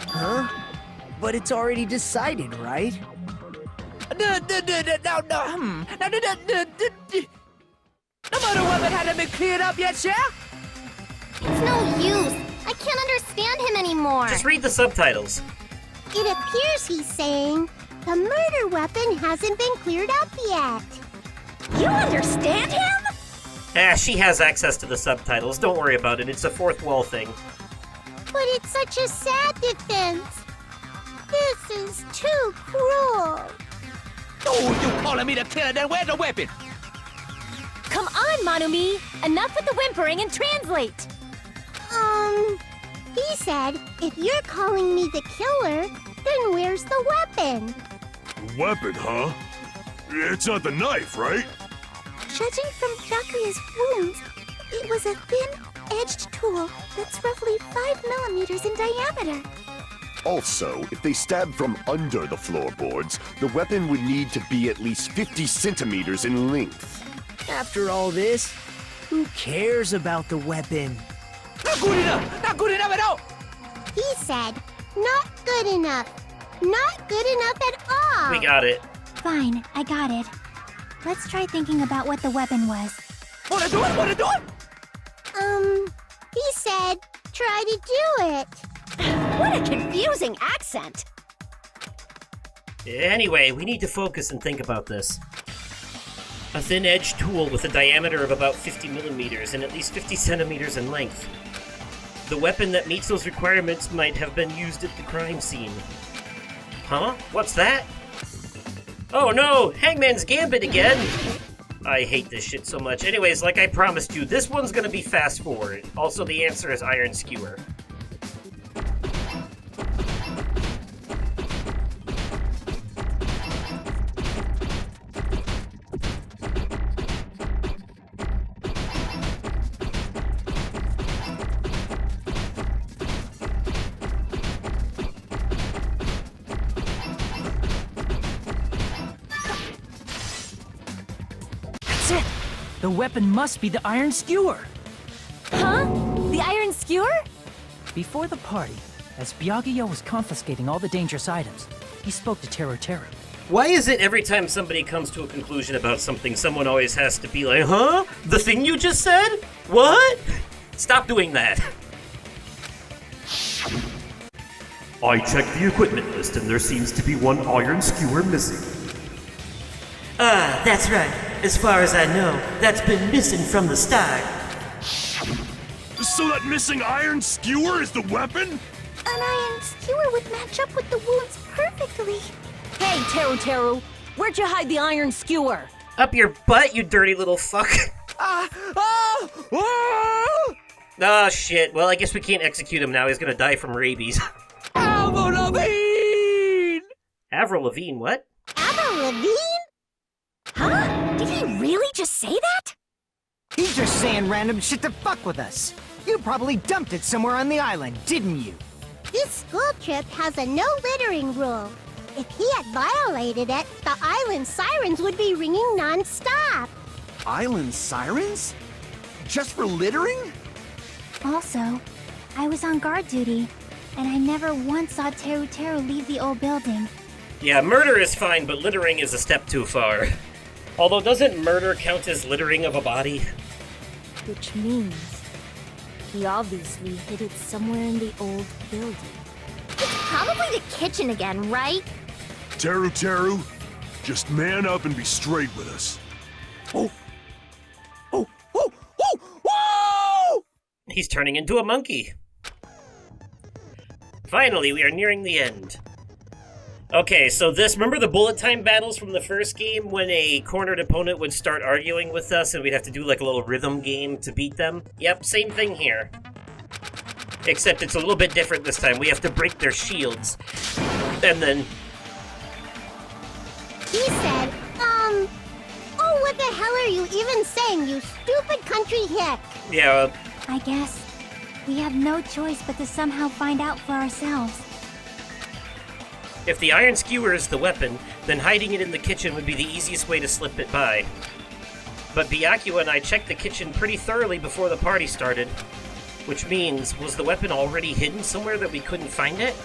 [SPEAKER 2] Huh? But it's already decided, right?
[SPEAKER 5] No murder weapon hadn't been cleared up yet, yeah?
[SPEAKER 13] It's no use. I can't understand him anymore.
[SPEAKER 3] Just read the subtitles.
[SPEAKER 1] It appears he's saying the murder weapon hasn't been cleared up yet.
[SPEAKER 13] You understand him?
[SPEAKER 3] She has access to the subtitles. Don't worry about it. It's a fourth wall thing.
[SPEAKER 1] But it's such a sad defense. This is too cruel.
[SPEAKER 5] Oh, you calling me the killer, then where's the weapon?
[SPEAKER 4] Come on, Manumi! Enough with the whimpering and translate!
[SPEAKER 1] He said, if you're calling me the killer, then where's the weapon?
[SPEAKER 8] Weapon, huh? It's not the knife, right?
[SPEAKER 10] Judging from Byakuya's wounds, it was a thin-edged tool that's roughly 5 millimeters in diameter.
[SPEAKER 6] Also, if they stabbed from under the floorboards, the weapon would need to be at least 50 centimeters in length.
[SPEAKER 2] After all this, who cares about the weapon?
[SPEAKER 5] Not good enough! Not good enough at all!
[SPEAKER 1] He said, not good enough. Not good enough at all.
[SPEAKER 3] We got it.
[SPEAKER 10] Fine, I got it. Let's try thinking about what the weapon was.
[SPEAKER 5] Wanna do it?
[SPEAKER 1] He said, try to do it.
[SPEAKER 13] What a confusing accent.
[SPEAKER 3] Anyway, we need to focus and think about this. A thin-edged tool with a diameter of about 50 millimeters and at least 50 centimeters in length. The weapon that meets those requirements might have been used at the crime scene. Huh? What's that? Oh no! Hangman's Gambit again! I hate this shit so much. Anyways, like I promised you, this one's gonna be fast forward. Also, the answer is Iron Skewer.
[SPEAKER 5] The weapon must be the iron skewer.
[SPEAKER 4] Huh? The iron skewer?
[SPEAKER 5] Before the party, as Byakuya was confiscating all the dangerous items, he spoke to Teru.
[SPEAKER 3] Why is it every time somebody comes to a conclusion about something, someone always has to be like, huh? The thing you just said? What? Stop doing that.
[SPEAKER 9] I checked the equipment list and there seems to be one iron skewer missing.
[SPEAKER 12] Ah, that's right. As far as I know, that's been missing from the start.
[SPEAKER 8] So that missing iron skewer is the weapon?
[SPEAKER 10] An iron skewer would match up with the wounds perfectly.
[SPEAKER 13] Hey, Teru, where'd you hide the iron skewer?
[SPEAKER 3] Up your butt, you dirty little fuck. Oh shit, well I guess we can't execute him now, he's gonna die from rabies.
[SPEAKER 5] Avril Lavigne!
[SPEAKER 3] Avril Lavigne, what?
[SPEAKER 1] Avril Lavigne?
[SPEAKER 13] Huh? Did he really just say that?
[SPEAKER 7] He's just saying random shit to fuck with us. You probably dumped it somewhere on the island, didn't you?
[SPEAKER 1] This school trip has a no littering rule. If he had violated it, the island sirens would be ringing non-stop.
[SPEAKER 6] Island sirens? Just for littering?
[SPEAKER 10] Also, I was on guard duty, and I never once saw Teru leave the old building.
[SPEAKER 3] Yeah, murder is fine, but littering is a step too far. Although, doesn't murder count as littering of a body?
[SPEAKER 4] Which means he obviously hid it somewhere in the old building.
[SPEAKER 10] It's probably the kitchen again, right?
[SPEAKER 8] Teru, just man up and be straight with us.
[SPEAKER 3] He's turning into a monkey. Finally, we are nearing the end. Okay, so remember the bullet time battles from the first game when a cornered opponent would start arguing with us and we'd have to do like a little rhythm game to beat them? Yep, same thing here. Except it's a little bit different this time. We have to break their shields. And then...
[SPEAKER 1] He said, oh, what the hell are you even saying, you stupid country hick?
[SPEAKER 3] Yeah,
[SPEAKER 10] I guess we have no choice but to somehow find out for ourselves.
[SPEAKER 3] if the iron skewer is the weapon, then hiding it in the kitchen would be the easiest way to slip it by. But Byakuya and I checked the kitchen pretty thoroughly before the party started. Which means, was the weapon already hidden somewhere that we couldn't find it?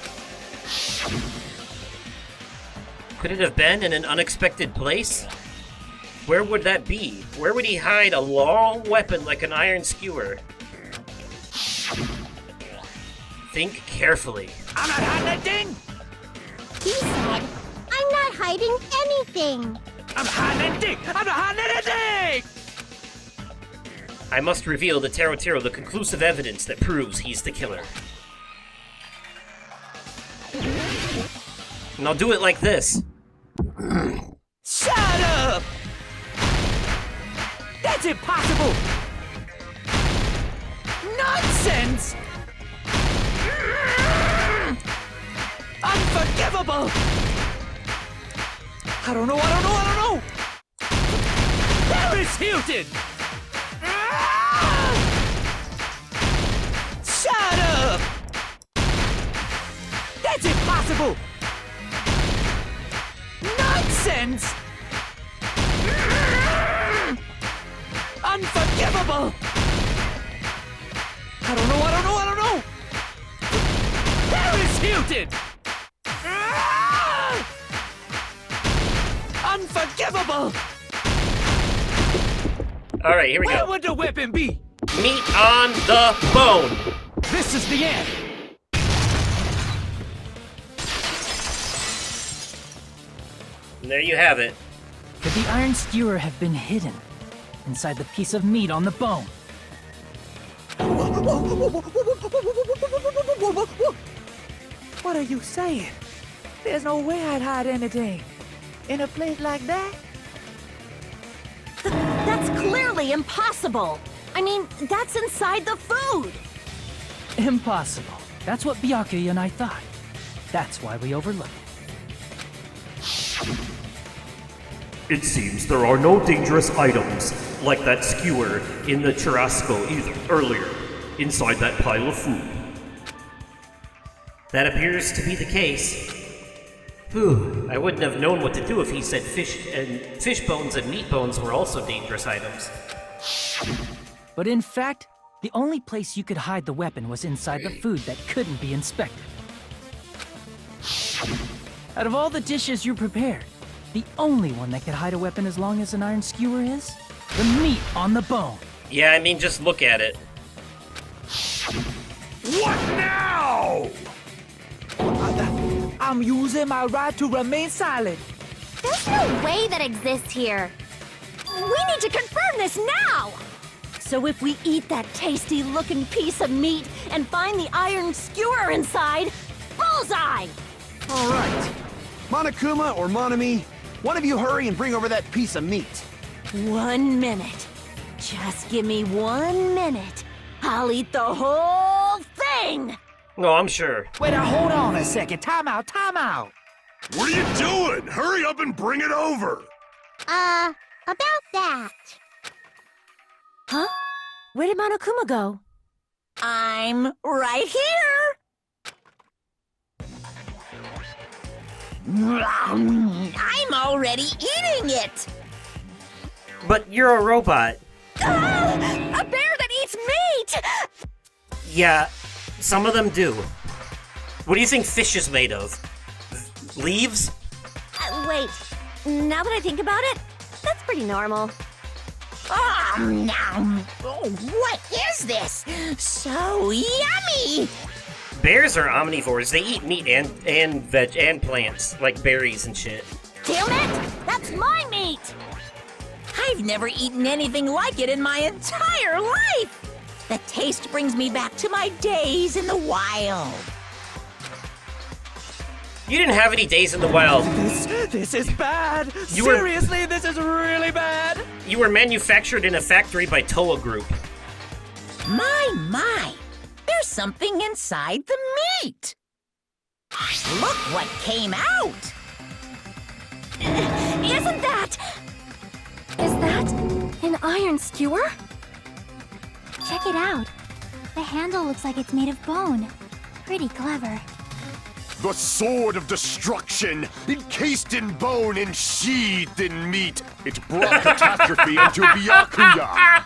[SPEAKER 3] Could it have been in an unexpected place? Where would that be? Where would he hide a long weapon like an iron skewer? Think carefully.
[SPEAKER 5] I'm not hiding anything!
[SPEAKER 1] He said, I'm not hiding anything.
[SPEAKER 5] I'm hiding anything! I'm not hiding anything!
[SPEAKER 3] I must reveal to Teru the conclusive evidence that proves he's the killer. And I'll do it like this.
[SPEAKER 5] Shut up! That's impossible! Nonsense! Unforgivable! I don't know! Paris Hilton! Shut up! That's impossible! Nonsense! Unforgivable! I don't know! Paris Hilton! Unforgivable!
[SPEAKER 3] Alright, here we
[SPEAKER 5] Where
[SPEAKER 3] go.
[SPEAKER 5] would the weapon be?
[SPEAKER 3] Meat on the bone!
[SPEAKER 5] This is the end!
[SPEAKER 3] And there you have it.
[SPEAKER 5] Could the iron skewer have been hidden inside the piece of meat on the bone?
[SPEAKER 7] What are you saying? There's no way I'd hide anything in a place like that.
[SPEAKER 13] That's clearly impossible. I mean, that's inside the food.
[SPEAKER 5] Impossible. That's what Byakuya and I thought. That's why we overlooked it.
[SPEAKER 9] It seems there are no dangerous items like that skewer in the churrasco earlier, inside that pile of food.
[SPEAKER 3] That appears to be the case. Whew, I wouldn't have known what to do if he said fish bones and meat bones were also dangerous items.
[SPEAKER 5] But in fact, the only place you could hide the weapon was inside the food that couldn't be inspected. Out of all the dishes you prepared, the only one that could hide a weapon as long as an iron skewer is? The meat on the bone.
[SPEAKER 3] Yeah, I mean, just look at it.
[SPEAKER 8] What now?
[SPEAKER 7] I'm using my right to remain silent.
[SPEAKER 13] There's no way that exists here. We need to confirm this now! So if we eat that tasty-looking piece of meat and find the iron skewer inside, bullseye!
[SPEAKER 16] All right. Monokuma or Monami, one of you hurry and bring over that piece of meat.
[SPEAKER 13] 1 minute. Just give me 1 minute. I'll eat the whole thing!
[SPEAKER 3] No, I'm sure.
[SPEAKER 7] Wait, now hold on a second. Time out, time out.
[SPEAKER 8] What are you doing? Hurry up and bring it over!
[SPEAKER 1] About that.
[SPEAKER 13] Huh? Where did Monokuma go? I'm right here! I'm already eating it!
[SPEAKER 3] But you're a robot.
[SPEAKER 13] Ah, a bear that eats meat!
[SPEAKER 3] Yeah, some of them do. What do you think fish is made of? Leaves?
[SPEAKER 13] Wait, now that I think about it, that's pretty normal. Oh, what is this? So yummy!
[SPEAKER 3] Bears are omnivores. They eat meat and veg and plants, like berries and shit.
[SPEAKER 13] Damn it! That's my meat! I've never eaten anything like it in my entire life! The taste brings me back to my days in the wild.
[SPEAKER 3] You didn't have any days in the wild.
[SPEAKER 7] This is bad. Seriously, this is really bad.
[SPEAKER 3] You were manufactured in a factory by Toa Group.
[SPEAKER 11] My. There's something inside the meat. Look what came out.
[SPEAKER 13] Isn't that...
[SPEAKER 14] Is that an iron skewer?
[SPEAKER 10] Check it out. The handle looks like it's made of bone. Pretty clever.
[SPEAKER 6] The sword of destruction, encased in bone and sheathed in meat. It brought catastrophe into Byakuya.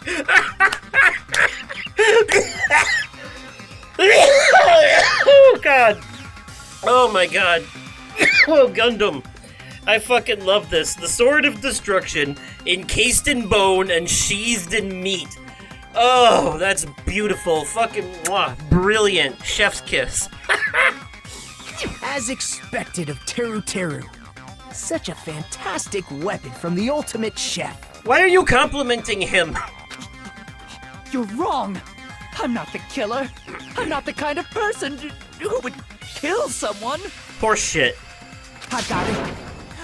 [SPEAKER 3] Oh, God. Oh, my God. Oh, Gundam. I fucking love this. The sword of destruction, encased in bone and sheathed in meat. Oh, that's beautiful. Fucking mwah, brilliant. Chef's kiss.
[SPEAKER 2] As expected of Teru Teru. Such a fantastic weapon from the ultimate chef.
[SPEAKER 3] Why are you complimenting him?
[SPEAKER 7] You're wrong. I'm not the killer. I'm not the kind of person who would kill someone.
[SPEAKER 3] Horse shit.
[SPEAKER 7] I got it.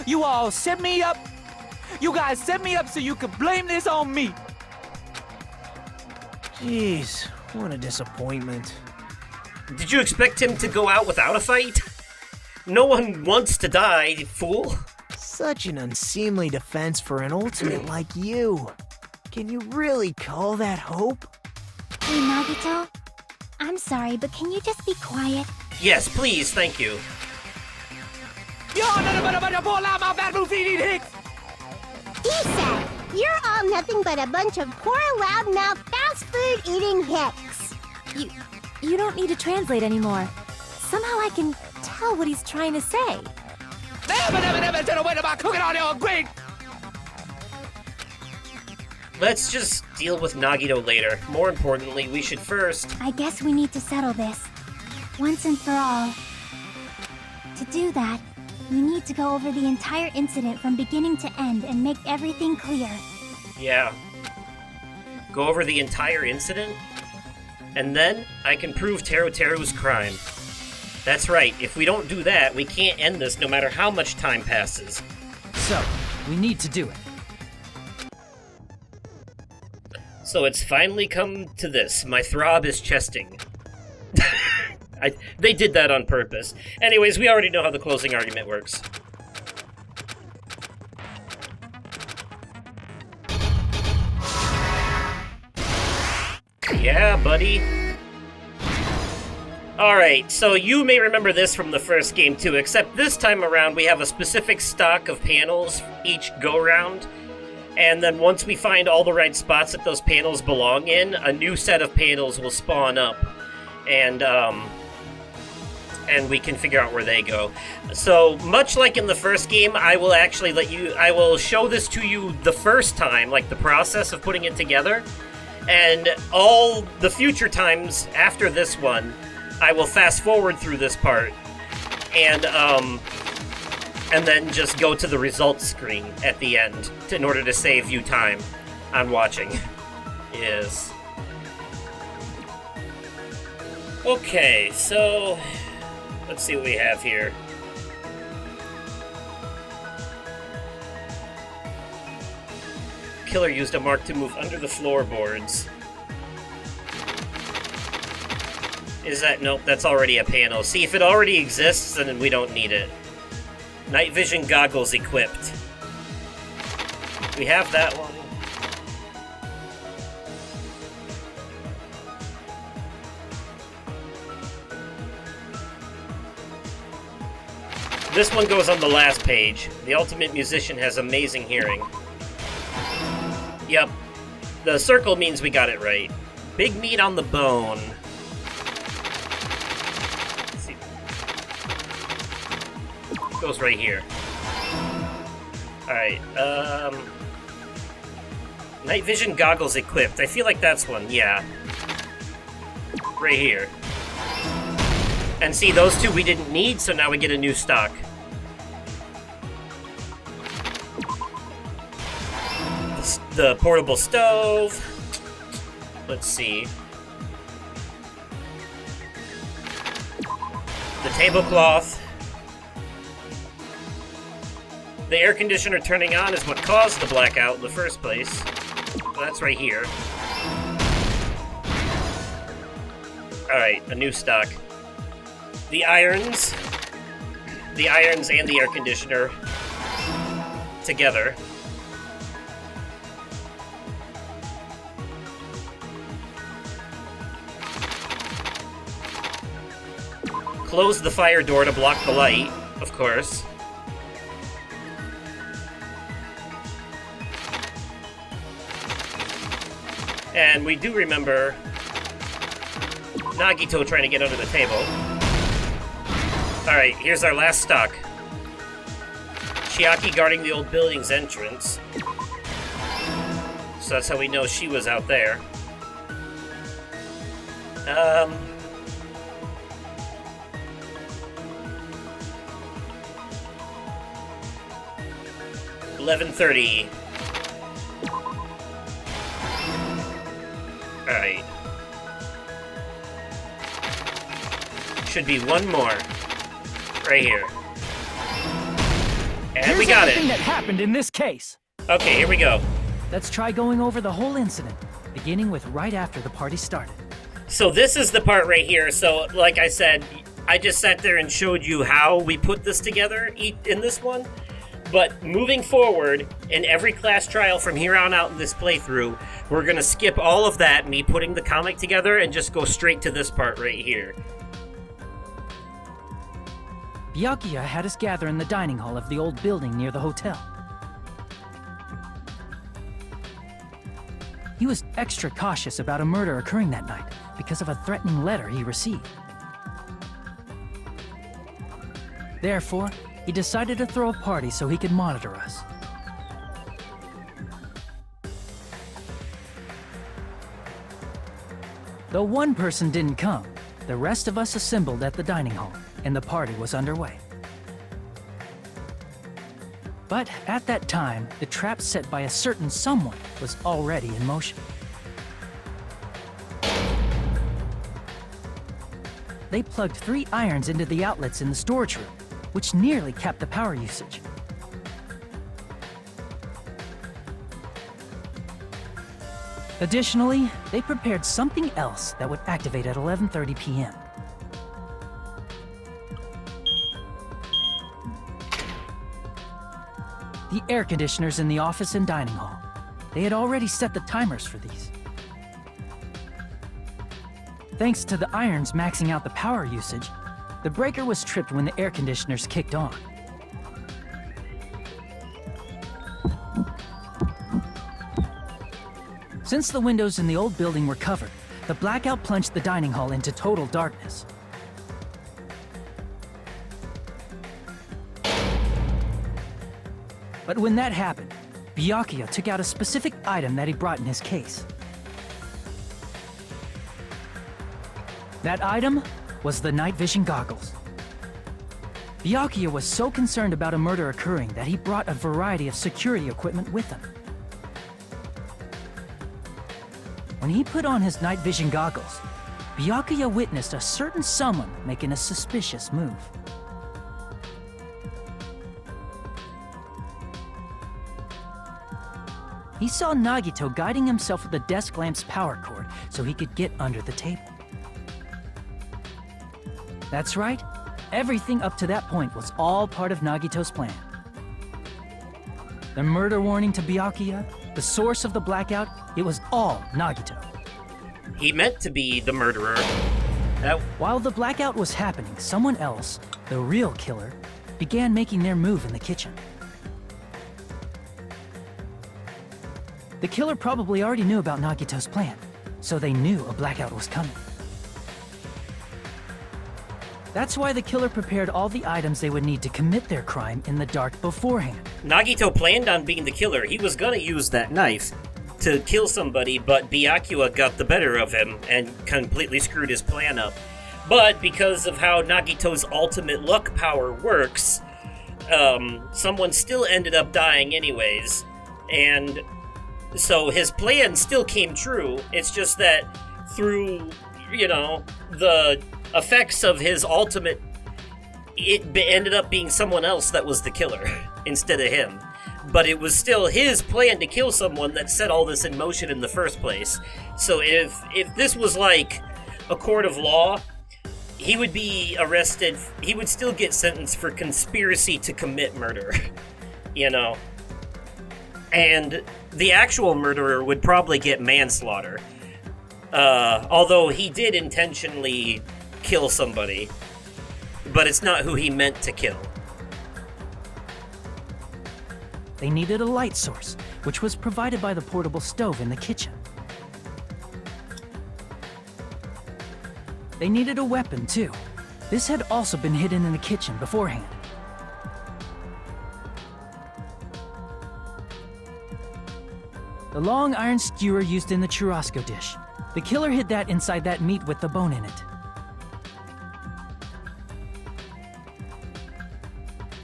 [SPEAKER 7] You all set me up. You guys set me up so you could blame this on me.
[SPEAKER 2] Jeez, what a disappointment.
[SPEAKER 3] Did you expect him to go out without a fight? No one wants to die, fool.
[SPEAKER 2] Such an unseemly defense for an ultimate like you. Can you really call that hope?
[SPEAKER 10] Hey, Nagito. I'm sorry, but can you just be quiet?
[SPEAKER 3] Yes, please, thank you.
[SPEAKER 1] He said, you're all nothing but a bunch of poor, loudmouth, fast food eating hicks.
[SPEAKER 4] You don't need to translate anymore. Somehow I can tell what he's trying to say.
[SPEAKER 3] Let's just deal with Nagito later. More importantly, we should first...
[SPEAKER 10] I guess we need to settle this. Once and for all. To do that,
[SPEAKER 13] We need to go over the entire incident from beginning to end and make everything clear.
[SPEAKER 3] Yeah. Go over the entire incident? And then I can prove Teru's crime. That's right, if we don't do that, we can't end this no matter how much time passes.
[SPEAKER 5] So, we need to do it.
[SPEAKER 3] So it's finally come to this. My throb is chesting. They did that on purpose. Anyways, we already know how the closing argument works. Yeah, buddy. Alright, so you may remember this from the first game too, except this time around we have a specific stock of panels each go-round, and then once we find all the right spots that those panels belong in, a new set of panels will spawn up, and we can figure out where they go. So, much like in the first game, I will actually I will show this to you the first time, like the process of putting it together, and all the future times after this one, I will fast forward through this part, and then just go to the results screen at the end in order to save you time on watching. Yes. Okay, so let's see what we have here. Killer used a mark to move under the floorboards. Is that... Nope, that's already a panel. See, if it already exists, then we don't need it. Night vision goggles equipped. We have that one. This one goes on the last page. The ultimate musician has amazing hearing. Yep. The circle means we got it right. Big meat on the bone. Goes right here. Alright, night vision goggles equipped. I feel like that's one, yeah. Right here. And see, those two we didn't need, so now we get a new stock. The portable stove. Let's see. The tablecloth. The air conditioner turning on is what caused the blackout in the first place. So that's right here. Alright, a new stock. The irons. The irons and the air conditioner together. Close the fire door to block the light, of course. And we do remember Nagito trying to get under the table. Alright, here's our last stock. Chiaki guarding the old building's entrance. So that's how we know she was out there. 11:30. Alright. Should be one more. Right here. And
[SPEAKER 5] Here's
[SPEAKER 3] we got
[SPEAKER 5] everything
[SPEAKER 3] it.
[SPEAKER 5] that happened in this case.
[SPEAKER 3] Okay, here we go.
[SPEAKER 5] Let's try going over the whole incident, beginning with right after the party started.
[SPEAKER 3] So this is the part right here. So, like I said, I just sat there and showed you how we put this together in this one. But moving forward, in every class trial from here on out in this playthrough, we're going to skip all of that, me putting the comic together, and just go straight to this part right here.
[SPEAKER 5] Byakuya had us gather in the dining hall of the old building near the hotel. He was extra cautious about a murder occurring that night because of a threatening letter he received. Therefore, he decided to throw a party so he could monitor us. Though one person didn't come, the rest of us assembled at the dining hall, and the party was underway. But at that time, the trap set by a certain someone was already in motion. They plugged 3 irons into the outlets in the storage room, which nearly capped the power usage. Additionally, they prepared something else that would activate at 11:30 p.m. The air conditioners in the office and dining hall. They had already set the timers for these. Thanks to the irons maxing out the power usage, the breaker was tripped when the air conditioners kicked on. Since the windows in the old building were covered, the blackout plunged the dining hall into total darkness. But when that happened, Byakuya took out a specific item that he brought in his case. That item was the night vision goggles. Byakuya was so concerned about a murder occurring that he brought a variety of security equipment with him. When he put on his night vision goggles, Byakuya witnessed a certain someone making a suspicious move. He saw Nagito guiding himself with the desk lamp's power cord so he could get under the table. That's right, everything up to that point was all part of Nagito's plan. The murder warning to Byakuya, the source of the blackout, it was all Nagito.
[SPEAKER 3] He meant to be the murderer.
[SPEAKER 5] While the blackout was happening, someone else, the real killer, began making their move in the kitchen. The killer probably already knew about Nagito's plan, so they knew a blackout was coming. That's why the killer prepared all the items they would need to commit their crime in the dark beforehand.
[SPEAKER 3] Nagito planned on being the killer. He was gonna use that knife to kill somebody, but Byakuya got the better of him and completely screwed his plan up. But because of how Nagito's ultimate luck power works, someone still ended up dying anyways, and so his plan still came true. It's just that through, the effects of his ultimate, it ended up being someone else that was the killer instead of him. But it was still his plan to kill someone that set all this in motion in the first place. So if this was like a court of law, he would be arrested. He would still get sentenced for conspiracy to commit murder, And the actual murderer would probably get manslaughter. Although he did intentionally kill somebody, but it's not who he meant to kill.
[SPEAKER 5] They needed a light source, which was provided by the portable stove in the kitchen. They needed a weapon, too. This had also been hidden in the kitchen beforehand. The long iron skewer used in the churrasco dish. The killer hid that inside that meat with the bone in it.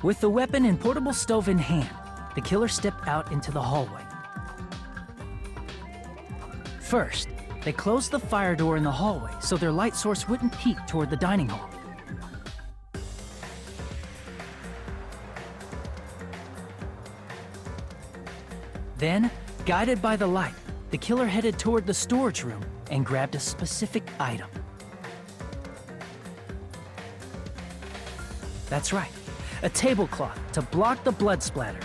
[SPEAKER 5] With the weapon and portable stove in hand, the killer stepped out into the hallway. First, they closed the fire door in the hallway so their light source wouldn't peek toward the dining hall. Then, guided by the light, the killer headed toward the storage room and grabbed a specific item. That's right, a tablecloth to block the blood splatter.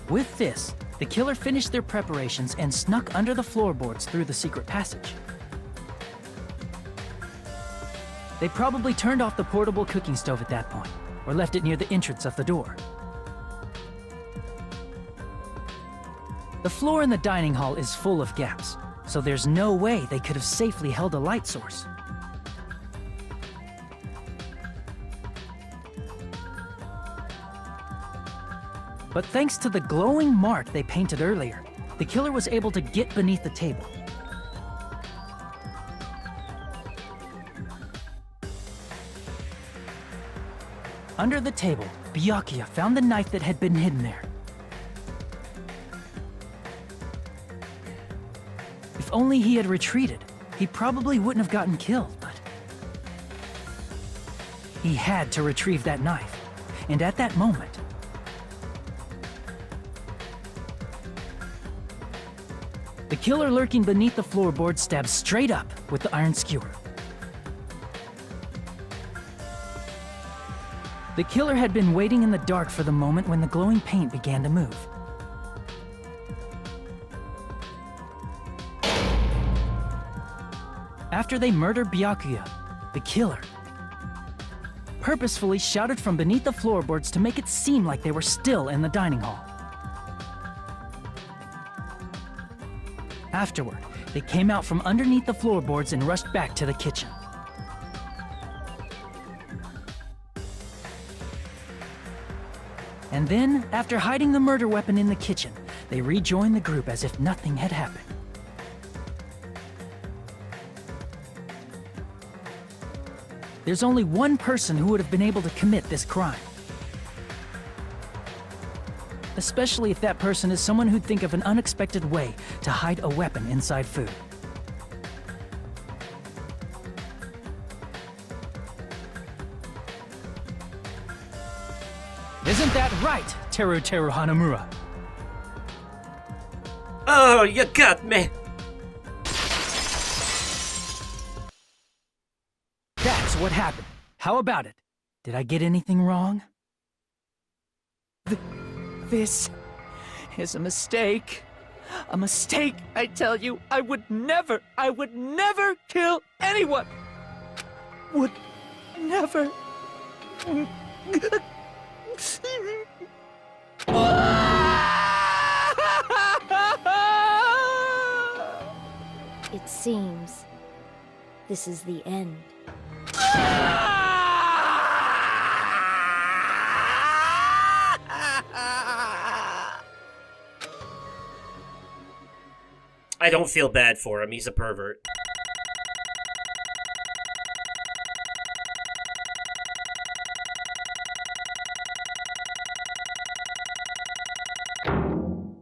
[SPEAKER 5] With this, the killer finished their preparations and snuck under the floorboards through the secret passage. They probably turned off the portable cooking stove at that point, or left it near the entrance of the door. The floor in the dining hall is full of gaps, so there's no way they could have safely held a light source. But thanks to the glowing mark they painted earlier, the killer was able to get beneath the table. Under the table, Byakuya found the knife that had been hidden there. If only he had retreated, he probably wouldn't have gotten killed, but... he had to retrieve that knife, and at that moment... the killer lurking beneath the floorboard stabbed straight up with the iron skewer. The killer had been waiting in the dark for the moment when the glowing paint began to move. After they murdered Byakuya, the killer purposefully shouted from beneath the floorboards to make it seem like they were still in the dining hall. Afterward, they came out from underneath the floorboards and rushed back to the kitchen. And then, after hiding the murder weapon in the kitchen, they rejoined the group as if nothing had happened. There's only one person who would have been able to commit this crime. Especially if that person is someone who'd think of an unexpected way to hide a weapon inside food. Isn't that right, Teru Hanamura?
[SPEAKER 12] Oh, you got me.
[SPEAKER 5] That's what happened. How about it? Did I get anything wrong?
[SPEAKER 7] This is a mistake. A mistake, I tell you. I would never kill anyone. Would never.
[SPEAKER 4] It seems this is the end.
[SPEAKER 3] I don't feel bad for him. He's a pervert.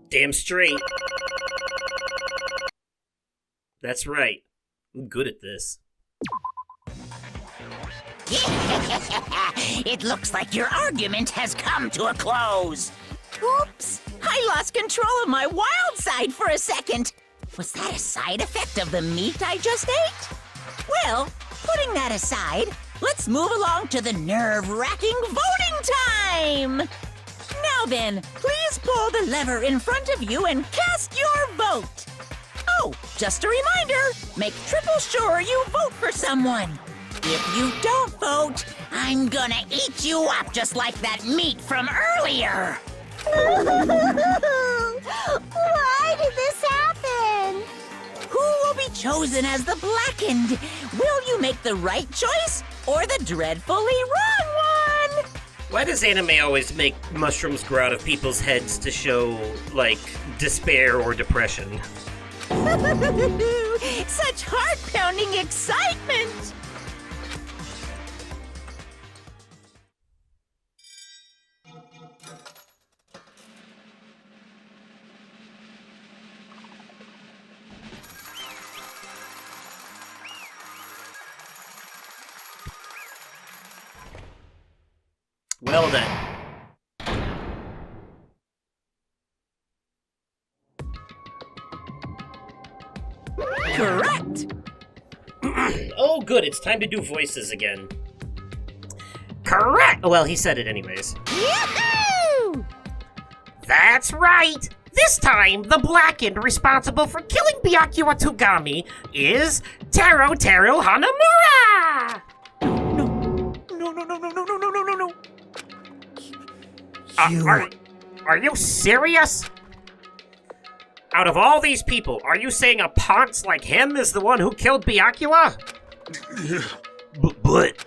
[SPEAKER 3] Damn straight. That's right. I'm good at this.
[SPEAKER 11] It looks like your argument has come to a close. Oops! I lost control of my wild side for a second. Was that a side effect of the meat I just ate? Well, putting that aside, let's move along to the nerve-wracking voting time! Now then, please pull the lever in front of you and cast your vote. Oh, just a reminder, make triple sure you vote for someone. If you don't vote, I'm gonna eat you up just like that meat from earlier.
[SPEAKER 1] Why did this happen?
[SPEAKER 11] Who will be chosen as the blackened? Will you make the right choice or the dreadfully wrong one?
[SPEAKER 3] Why does anime always make mushrooms grow out of people's heads to show, like, despair or depression?
[SPEAKER 11] Such heart-pounding excitement!
[SPEAKER 3] Well then.
[SPEAKER 11] Correct!
[SPEAKER 3] Oh good, it's time to do voices again. Correct! Oh, well, he said it anyways.
[SPEAKER 1] Yahoo!
[SPEAKER 12] That's right! This time, the blackened responsible for killing Byakuya Togami is Teru Hanamura!
[SPEAKER 7] No.
[SPEAKER 12] Are you serious?
[SPEAKER 3] Out of all these people, are you saying a ponce like him is the one who killed Byakuya?
[SPEAKER 9] But...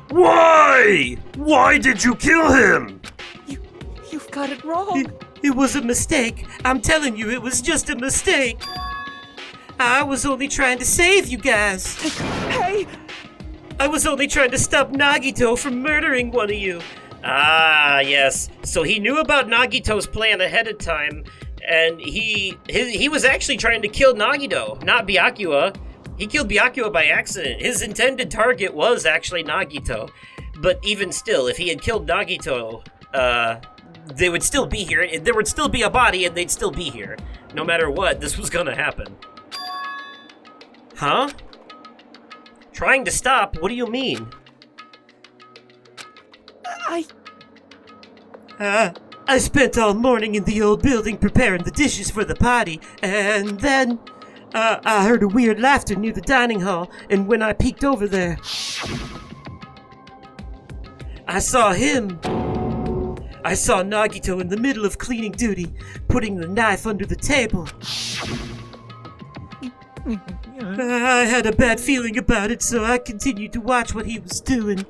[SPEAKER 9] Why? Why did you kill him?
[SPEAKER 7] You've got it wrong.
[SPEAKER 12] It was a mistake. I'm telling you, it was just a mistake. I was only trying to save you guys.
[SPEAKER 7] Hey!
[SPEAKER 12] I was only trying to stop Nagito from murdering one of you.
[SPEAKER 3] Ah, yes. So he knew about Nagito's plan ahead of time, and he was actually trying to kill Nagito, not Byakuya. He killed Byakuya by accident. His intended target was actually Nagito. But even still, if he had killed Nagito, they would still be here. There would still be a body, and they'd still be here. No matter what, this was gonna happen. Huh? Trying to stop? What do you mean?
[SPEAKER 12] I spent all morning in the old building preparing the dishes for the party, and then I heard a weird laughter near the dining hall, and when I peeked over there, I saw him. I saw Nagito in the middle of cleaning duty, putting the knife under the table. I had a bad feeling about it, so I continued to watch what he was doing.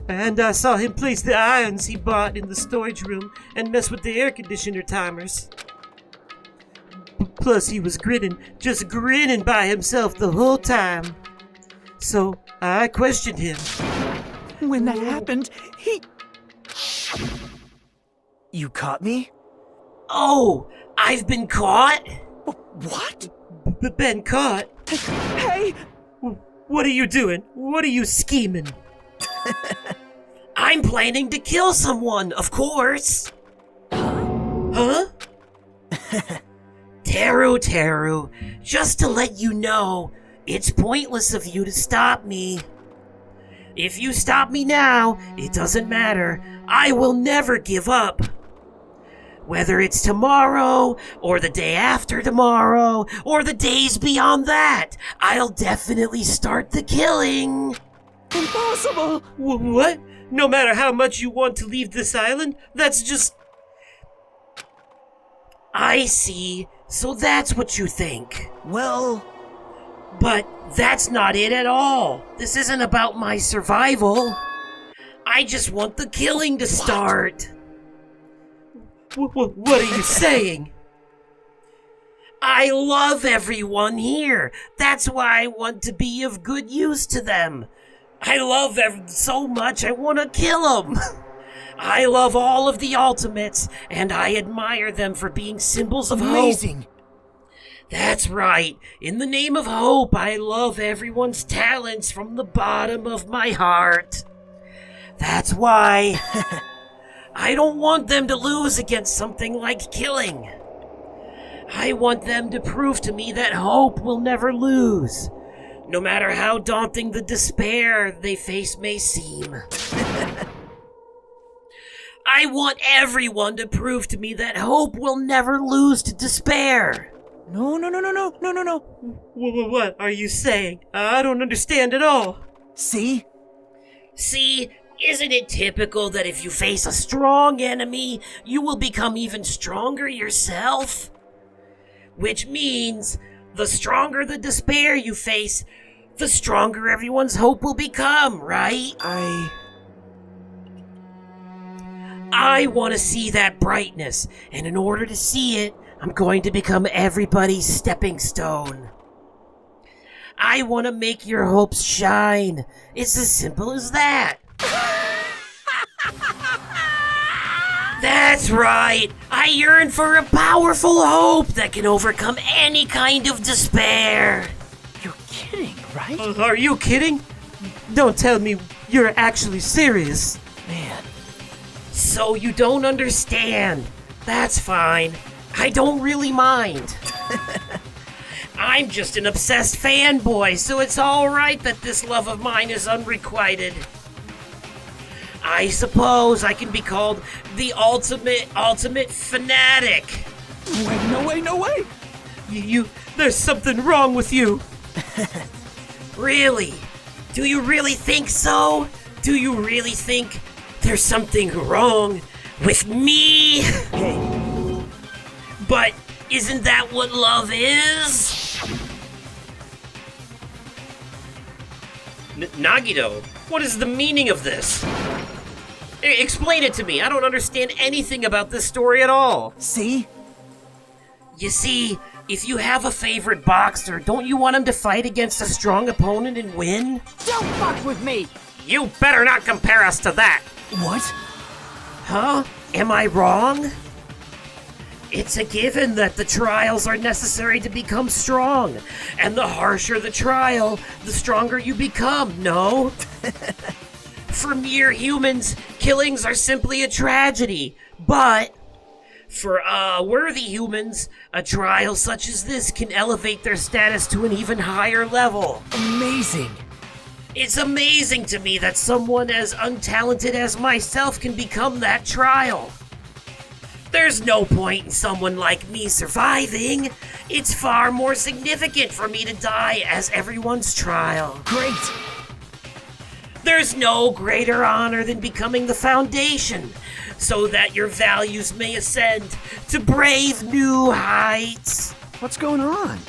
[SPEAKER 12] And I saw him place the irons he bought in the storage room and mess with the air conditioner timers. Plus, he was grinning, just grinning by himself the whole time. So, I questioned him.
[SPEAKER 7] When that happened, he...
[SPEAKER 5] You caught me?
[SPEAKER 12] Oh, I've been caught?
[SPEAKER 7] What?
[SPEAKER 12] Been caught?
[SPEAKER 7] Hey!
[SPEAKER 12] What are you doing? What are you scheming? I'm planning to kill someone, of course. Huh? Teru, just to let you know, it's pointless of you to stop me. If you stop me now, it doesn't matter. I will never give up. Whether it's tomorrow, or the day after tomorrow, or the days beyond that, I'll definitely start the killing.
[SPEAKER 7] Impossible!
[SPEAKER 12] What? No matter how much you want to leave this island, that's just... I see. So that's what you think.
[SPEAKER 5] Well...
[SPEAKER 12] But that's not it at all. This isn't about my survival. I just want the killing to start. What are you saying? I love everyone here. That's why I want to be of good use to them. I love them so much I want to kill them. I love all of the Ultimates, and I admire them for being symbols of
[SPEAKER 5] Amazing.
[SPEAKER 12] hope. That's right. In the name of hope, I love everyone's talents from the bottom of my heart. That's why I don't want them to lose against something like killing. I want them to prove to me that hope will never lose, no matter how daunting the despair they face may seem. I want everyone to prove to me that hope will never lose to despair.
[SPEAKER 5] No.
[SPEAKER 12] What are you saying? I don't understand at all.
[SPEAKER 5] See?
[SPEAKER 12] See, isn't it typical that if you face a strong enemy, you will become even stronger yourself? Which means, the stronger the despair you face, the stronger everyone's hope will become, right? I want to see that brightness, and in order to see it, I'm going to become everybody's stepping stone. I want to make your hopes shine. It's as simple as that. That's right. I yearn for a powerful hope that can overcome any kind of despair.
[SPEAKER 5] You're kidding, right?
[SPEAKER 12] Are you kidding? Don't tell me you're actually serious.
[SPEAKER 5] Man.
[SPEAKER 12] So you don't understand. That's fine. I don't really mind. I'm just an obsessed fanboy, so it's alright that this love of mine is unrequited. I suppose I can be called the ultimate fanatic.
[SPEAKER 7] Wait, no way!
[SPEAKER 12] There's something wrong with you.
[SPEAKER 3] Really? Do you really think so? Do you really think there's something wrong with me?
[SPEAKER 5] Hey.
[SPEAKER 3] But isn't that what love is? Nagito, what is the meaning of this? Explain it to me. I don't understand anything about this story at all.
[SPEAKER 5] See?
[SPEAKER 3] You see,
[SPEAKER 12] If you have a favorite boxer, don't you want him to fight against a strong opponent and win?
[SPEAKER 7] Don't fuck with me!
[SPEAKER 12] You better not compare us to that!
[SPEAKER 2] What?
[SPEAKER 12] Huh? Am I wrong? It's a given that the trials are necessary to become strong. And the harsher the trial, the stronger you become, no? For mere humans, killings are simply a tragedy. But for worthy humans, a trial such as this can elevate their status to an even higher level.
[SPEAKER 2] Amazing.
[SPEAKER 12] It's amazing to me that someone as untalented as myself can become that trial. There's no point in someone like me surviving. It's far more significant for me to die as everyone's trial.
[SPEAKER 2] Great.
[SPEAKER 12] There's no greater honor than becoming the foundation, so that your values may ascend to brave new heights.
[SPEAKER 16] What's going on?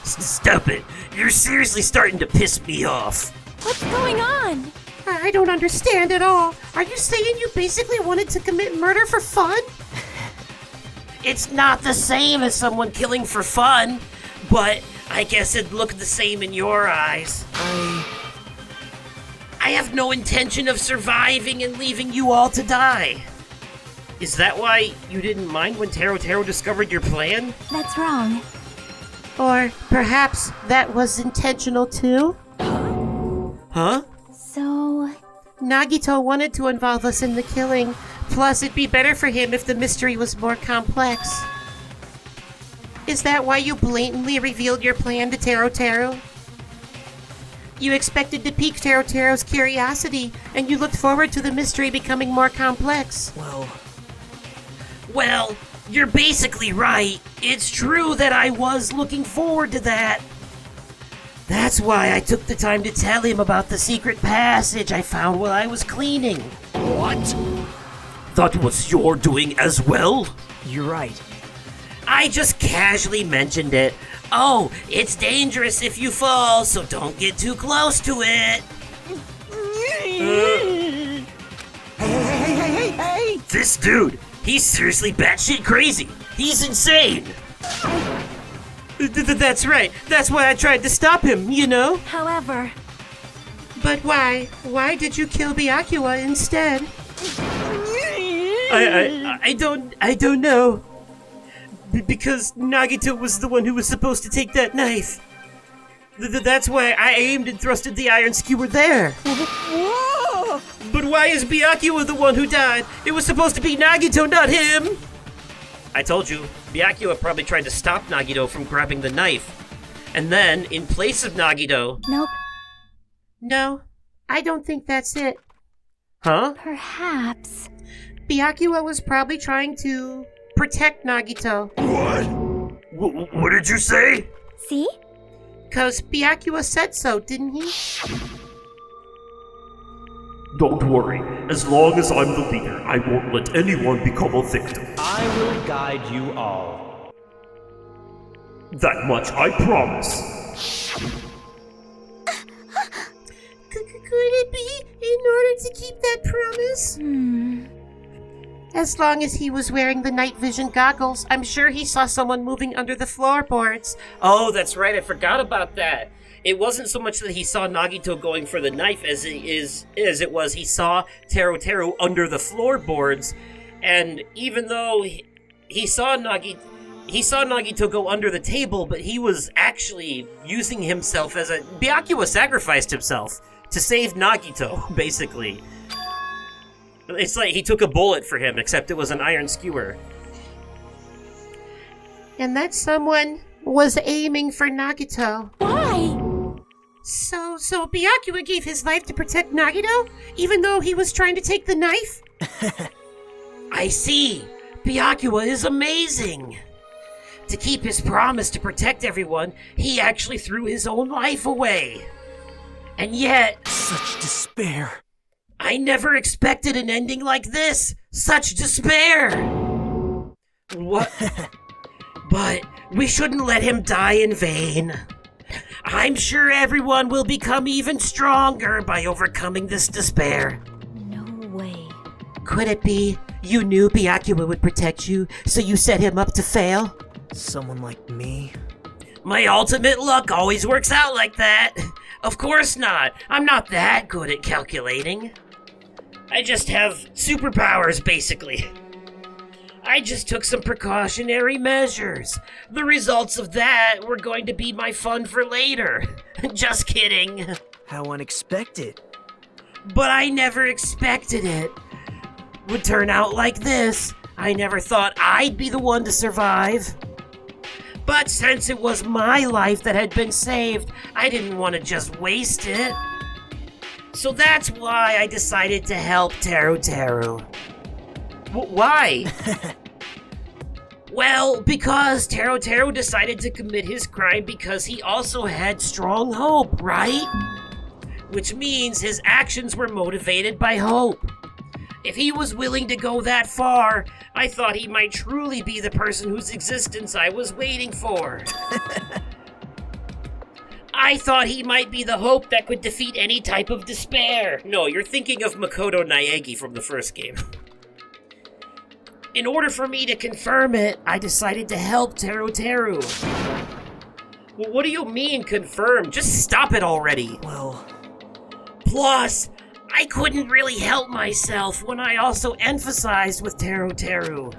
[SPEAKER 12] Stop it. You're seriously starting to piss me off.
[SPEAKER 13] What's going on?
[SPEAKER 3] I don't understand at all. Are you saying you basically wanted to commit murder for fun?
[SPEAKER 12] It's not the same as someone killing for fun, but I guess it'd look the same in your eyes. I have no intention of surviving and leaving you all to die. Is that why you didn't mind when Taro discovered your plan?
[SPEAKER 13] That's wrong.
[SPEAKER 3] Or perhaps that was intentional too?
[SPEAKER 12] Huh?
[SPEAKER 13] So...
[SPEAKER 3] Nagito wanted to involve us in the killing. Plus, it'd be better for him if the mystery was more complex. Is that why you blatantly revealed your plan to Taro? You expected to pique Taro's curiosity, and you looked forward to the mystery becoming more complex.
[SPEAKER 12] Well, you're basically right. It's true that I was looking forward to that. That's why I took the time to tell him about the secret passage I found while I was cleaning.
[SPEAKER 8] What?
[SPEAKER 9] That was your doing as well?
[SPEAKER 2] You're right.
[SPEAKER 12] I just casually mentioned it. Oh, it's dangerous if you fall, so don't get too close to it.
[SPEAKER 16] Hey!
[SPEAKER 12] This dude, he's seriously batshit crazy. He's insane.
[SPEAKER 3] That's right. That's why I tried to stop him, you know?
[SPEAKER 13] However...
[SPEAKER 3] But why? Why did you kill Byakuya instead? I don't know. Because Nagito was the one who was supposed to take that knife. That's why I aimed and thrusted the iron skewer there.
[SPEAKER 16] Whoa!
[SPEAKER 3] But why is Byakuya the one who died? It was supposed to be Nagito, not him!
[SPEAKER 12] I told you, Byakuya probably tried to stop Nagito from grabbing the knife. And then, in place of Nagito...
[SPEAKER 13] Nope.
[SPEAKER 3] No, I don't think that's it.
[SPEAKER 12] Huh?
[SPEAKER 13] Perhaps.
[SPEAKER 3] Byakuya was probably trying to protect Nagito.
[SPEAKER 9] What? What did you say?
[SPEAKER 13] See?
[SPEAKER 3] 'Cause Byakuya said so, didn't he?
[SPEAKER 9] Don't worry. As long as I'm the leader, I won't let anyone become a victim.
[SPEAKER 17] I will guide you all.
[SPEAKER 9] That much I promise.
[SPEAKER 3] Could it be in order to keep that promise? As long as he was wearing the night vision goggles, I'm sure he saw someone moving under the floorboards.
[SPEAKER 12] Oh, that's right, I forgot about that. It wasn't so much that he saw Nagito going for the knife as it was he saw Taro under the floorboards, and even though he saw Nagito go under the table, but he was actually using himself as a... Byakuya sacrificed himself to save Nagito, basically. It's like he took a bullet for him, except it was an iron skewer.
[SPEAKER 3] And that someone was aiming for Nagito.
[SPEAKER 13] Why?
[SPEAKER 3] So Byakuya gave his life to protect Nagito, even though he was trying to take the knife?
[SPEAKER 12] I see. Byakuya is amazing. To keep his promise to protect everyone, he actually threw his own life away. And yet...
[SPEAKER 2] Such despair.
[SPEAKER 12] I never expected an ending like this. Such despair. What? But we shouldn't let him die in vain. I'm sure everyone will become even stronger by overcoming this despair.
[SPEAKER 13] No way.
[SPEAKER 3] Could it be you knew Byakuya would protect you, so you set him up to fail?
[SPEAKER 2] Someone like me?
[SPEAKER 12] My ultimate luck always works out like that. Of course not. I'm not that good at calculating. I just have superpowers, basically. I just took some precautionary measures. The results of that were going to be my fun for later. Just kidding.
[SPEAKER 2] How unexpected.
[SPEAKER 12] But I never expected it would turn out like this. I never thought I'd be the one to survive. But since it was my life that had been saved, I didn't want to just waste it. So that's why I decided to help Teru Teru.
[SPEAKER 3] Why?
[SPEAKER 12] Well, because Teru Teru decided to commit his crime because he also had strong hope, right? Which means his actions were motivated by hope. If he was willing to go that far, I thought he might truly be the person whose existence I was waiting for. I thought he might be the hope that could defeat any type of despair.
[SPEAKER 3] No, you're thinking of Makoto Naegi from the first game.
[SPEAKER 12] In order for me to confirm it, I decided to help Teru Teru.
[SPEAKER 3] Well, what do you mean confirm? Just stop it already.
[SPEAKER 2] Well...
[SPEAKER 12] Plus, I couldn't really help myself when I also emphasized with Teru Teru.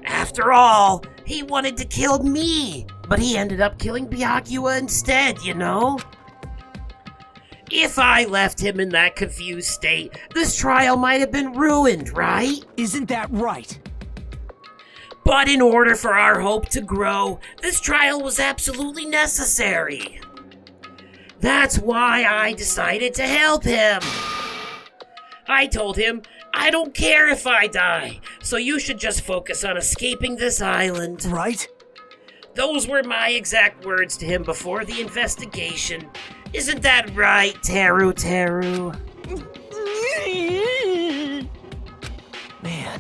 [SPEAKER 12] After all, he wanted to kill me, but he ended up killing Byakuya instead, you know? If I left him in that confused state, this trial might have been ruined, right?
[SPEAKER 2] Isn't that right?
[SPEAKER 12] But in order for our hope to grow, this trial was absolutely necessary. That's why I decided to help him. I told him, I don't care if I die, so you should just focus on escaping this island.
[SPEAKER 2] Right?
[SPEAKER 12] Those were my exact words to him before the investigation. Isn't that right, Teru Teru?
[SPEAKER 2] Man.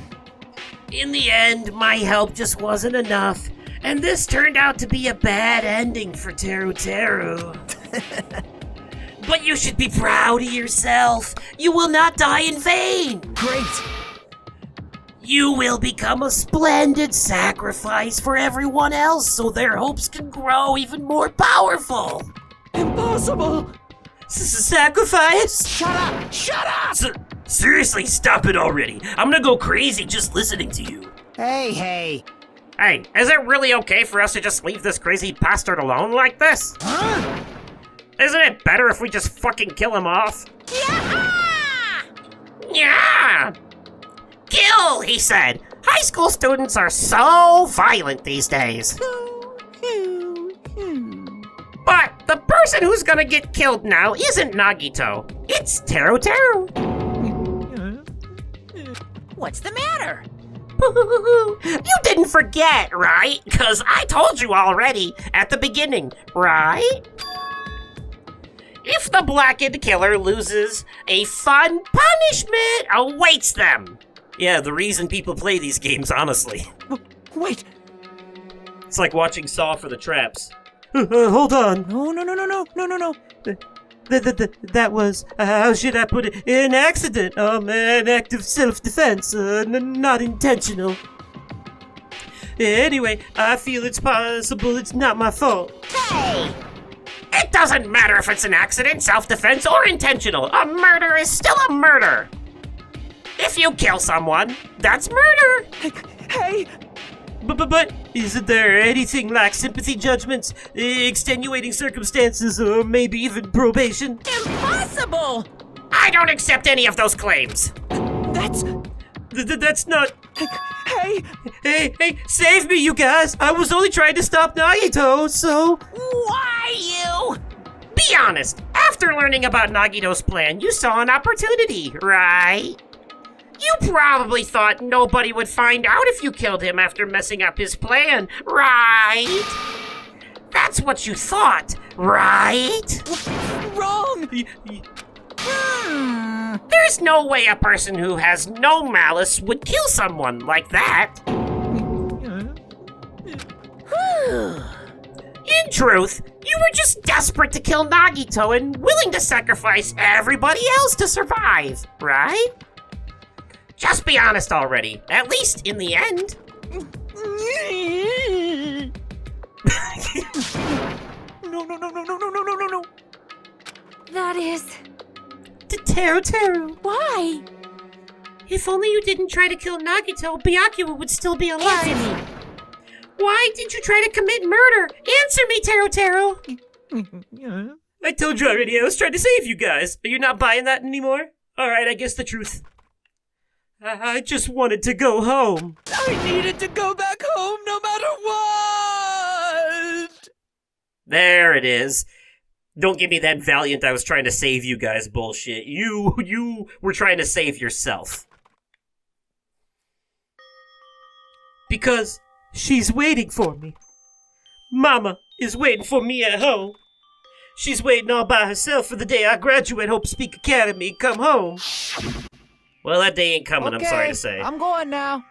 [SPEAKER 12] In the end, my help just wasn't enough, and this turned out to be a bad ending for Teru Teru. But you should be proud of yourself. You will not die in vain.
[SPEAKER 2] Great.
[SPEAKER 12] You will become a splendid sacrifice for everyone else so their hopes can grow even more powerful.
[SPEAKER 7] Impossible!
[SPEAKER 12] Sacrifice?
[SPEAKER 7] Shut up! Shut up!
[SPEAKER 3] Seriously, stop it already. I'm gonna go crazy just listening to you.
[SPEAKER 5] Hey.
[SPEAKER 3] Hey, is it really okay for us to just leave this crazy bastard alone like this?
[SPEAKER 7] Huh?
[SPEAKER 3] Isn't it better if we just fucking kill him off? Yeah! Kill, he said. High school students are so violent these days. But the person who's gonna get killed now isn't Nagito. It's Teru Teru.
[SPEAKER 11] What's the matter?
[SPEAKER 3] You didn't forget, right? Because I told you already at the beginning, right? If the blackened killer loses, a fun punishment awaits them. Yeah, the reason people play these games, honestly.
[SPEAKER 2] Wait.
[SPEAKER 3] It's like watching Saw for the traps. Hold on.
[SPEAKER 2] No.
[SPEAKER 3] That was, how should I put it, an accident, an act of self-defense, not intentional. Anyway, I feel it's possible it's not my fault.
[SPEAKER 11] Hey!
[SPEAKER 3] It doesn't matter if it's an accident, self-defense, or intentional. A murder is still a murder. If you kill someone, that's murder.
[SPEAKER 2] Hey!
[SPEAKER 3] But isn't there anything like sympathy judgments, extenuating circumstances, or maybe even probation?
[SPEAKER 11] Impossible!
[SPEAKER 3] I don't accept any of those claims. That's not... Hey, save me, you guys! I was only trying to stop Nagito, so...
[SPEAKER 11] Why you?
[SPEAKER 3] Be honest, after learning about Nagito's plan, you saw an opportunity, right? You probably thought nobody would find out if you killed him after messing up his plan, right? That's what you thought, right?
[SPEAKER 7] Wrong!
[SPEAKER 3] There's no way a person who has no malice would kill someone like that. In truth, you were just desperate to kill Nagito and willing to sacrifice everybody else to survive, right? Just be honest already, at least in the end.
[SPEAKER 7] No.
[SPEAKER 13] That is...
[SPEAKER 12] Teru.
[SPEAKER 13] Why?
[SPEAKER 12] If only you didn't try to kill Nagito, Byakuya would still be alive.
[SPEAKER 13] Answer me.
[SPEAKER 12] Why did you try to commit murder? Answer me, Teru. I told you already, I was trying to save you guys. Are you not buying that anymore? Alright, I guess the truth. I just wanted to go home.
[SPEAKER 7] I needed to go back home no matter what!
[SPEAKER 3] There it is. Don't give me that valiant I was trying to save you guys bullshit. You were trying to save yourself.
[SPEAKER 12] Because she's waiting for me. Mama is waiting for me at home. She's waiting all by herself for the day I graduate Hope Speak Academy and come home.
[SPEAKER 3] Well, that day ain't coming,
[SPEAKER 5] Okay,
[SPEAKER 3] I'm sorry to say.
[SPEAKER 5] I'm going now.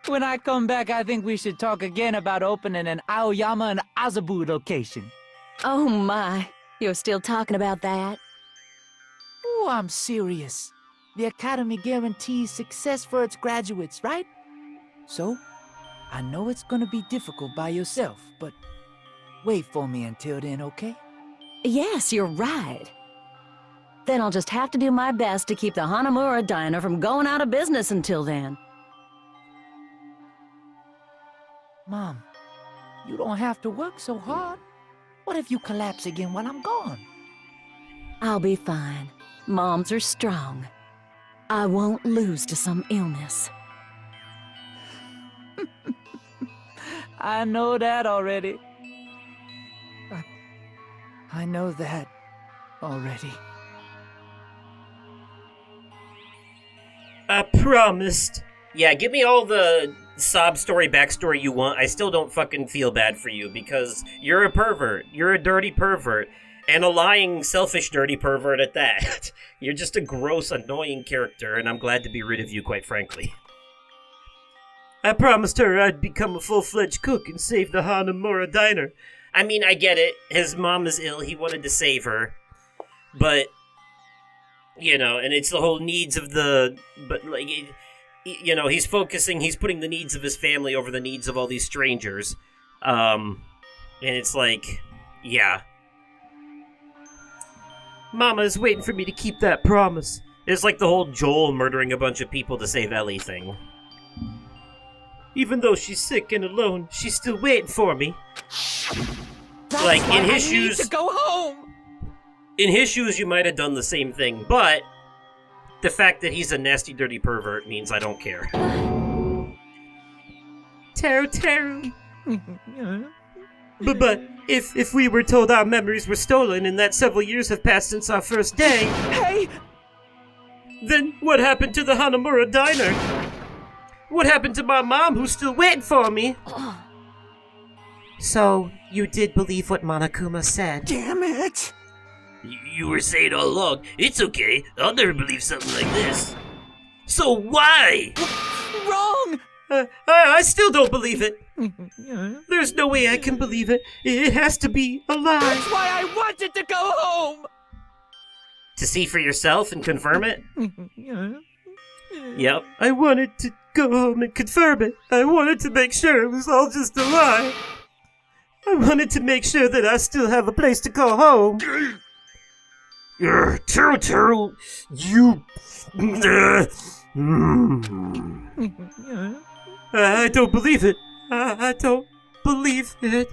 [SPEAKER 5] When I come back, I think we should talk again about opening an Aoyama and Azabu location.
[SPEAKER 13] Oh my, you're still talking about that?
[SPEAKER 5] Oh, I'm serious. The Academy guarantees success for its graduates, right? So, I know it's gonna be difficult by yourself, but wait for me until then, okay?
[SPEAKER 13] Yes, you're right. Then I'll just have to do my best to keep the Hanamura Diner from going out of business until then.
[SPEAKER 5] Mom, you don't have to work so hard. What if you collapse again while I'm gone?
[SPEAKER 13] I'll be fine. Moms are strong. I won't lose to some illness.
[SPEAKER 5] I know that already. I know that already.
[SPEAKER 12] I promised.
[SPEAKER 3] Yeah, give me all the sob story, backstory you want. I still don't fucking feel bad for you because you're a pervert. You're a dirty pervert. And a lying, selfish, dirty pervert at that. You're just a gross, annoying character, and I'm glad to be rid of you, quite frankly.
[SPEAKER 12] I promised her I'd become a full-fledged cook and save the Hanamura Diner.
[SPEAKER 3] I mean, I get it. His mom is ill. He wanted to save her. But, you know, and it's the whole needs of the... But, like, you know, he's putting the needs of his family over the needs of all these strangers. And it's like, yeah.
[SPEAKER 12] Mama is waiting for me to keep that promise.
[SPEAKER 3] It's like the whole Joel murdering a bunch of people to save Ellie thing.
[SPEAKER 12] Even though she's sick and alone, she's still waiting for me.
[SPEAKER 7] That's
[SPEAKER 3] like,
[SPEAKER 7] why
[SPEAKER 3] in his
[SPEAKER 7] I
[SPEAKER 3] shoes...
[SPEAKER 7] need to go home!
[SPEAKER 3] In his shoes, you might have done the same thing, but... The fact that he's a nasty, dirty pervert means I don't care.
[SPEAKER 12] Teru. But if we were told our memories were stolen and that several years have passed since our first day...
[SPEAKER 7] Hey!
[SPEAKER 12] Then what happened to the Hanamura Diner? What happened to my mom who's still waiting for me? So, you did believe what Monokuma said?
[SPEAKER 16] Damn it!
[SPEAKER 12] You were saying all along, it's okay, I'll never believe something like this. So why?
[SPEAKER 7] Wrong!
[SPEAKER 12] I still don't believe it. There's no way I can believe it. It has to be a lie.
[SPEAKER 7] That's why I wanted to go home!
[SPEAKER 3] To see for yourself and confirm it? Yep.
[SPEAKER 12] I wanted to go home and confirm it. I wanted to make sure it was all just a lie. I wanted to make sure that I still have a place to call home.
[SPEAKER 9] Teru, you...
[SPEAKER 12] I don't believe it. I don't believe it.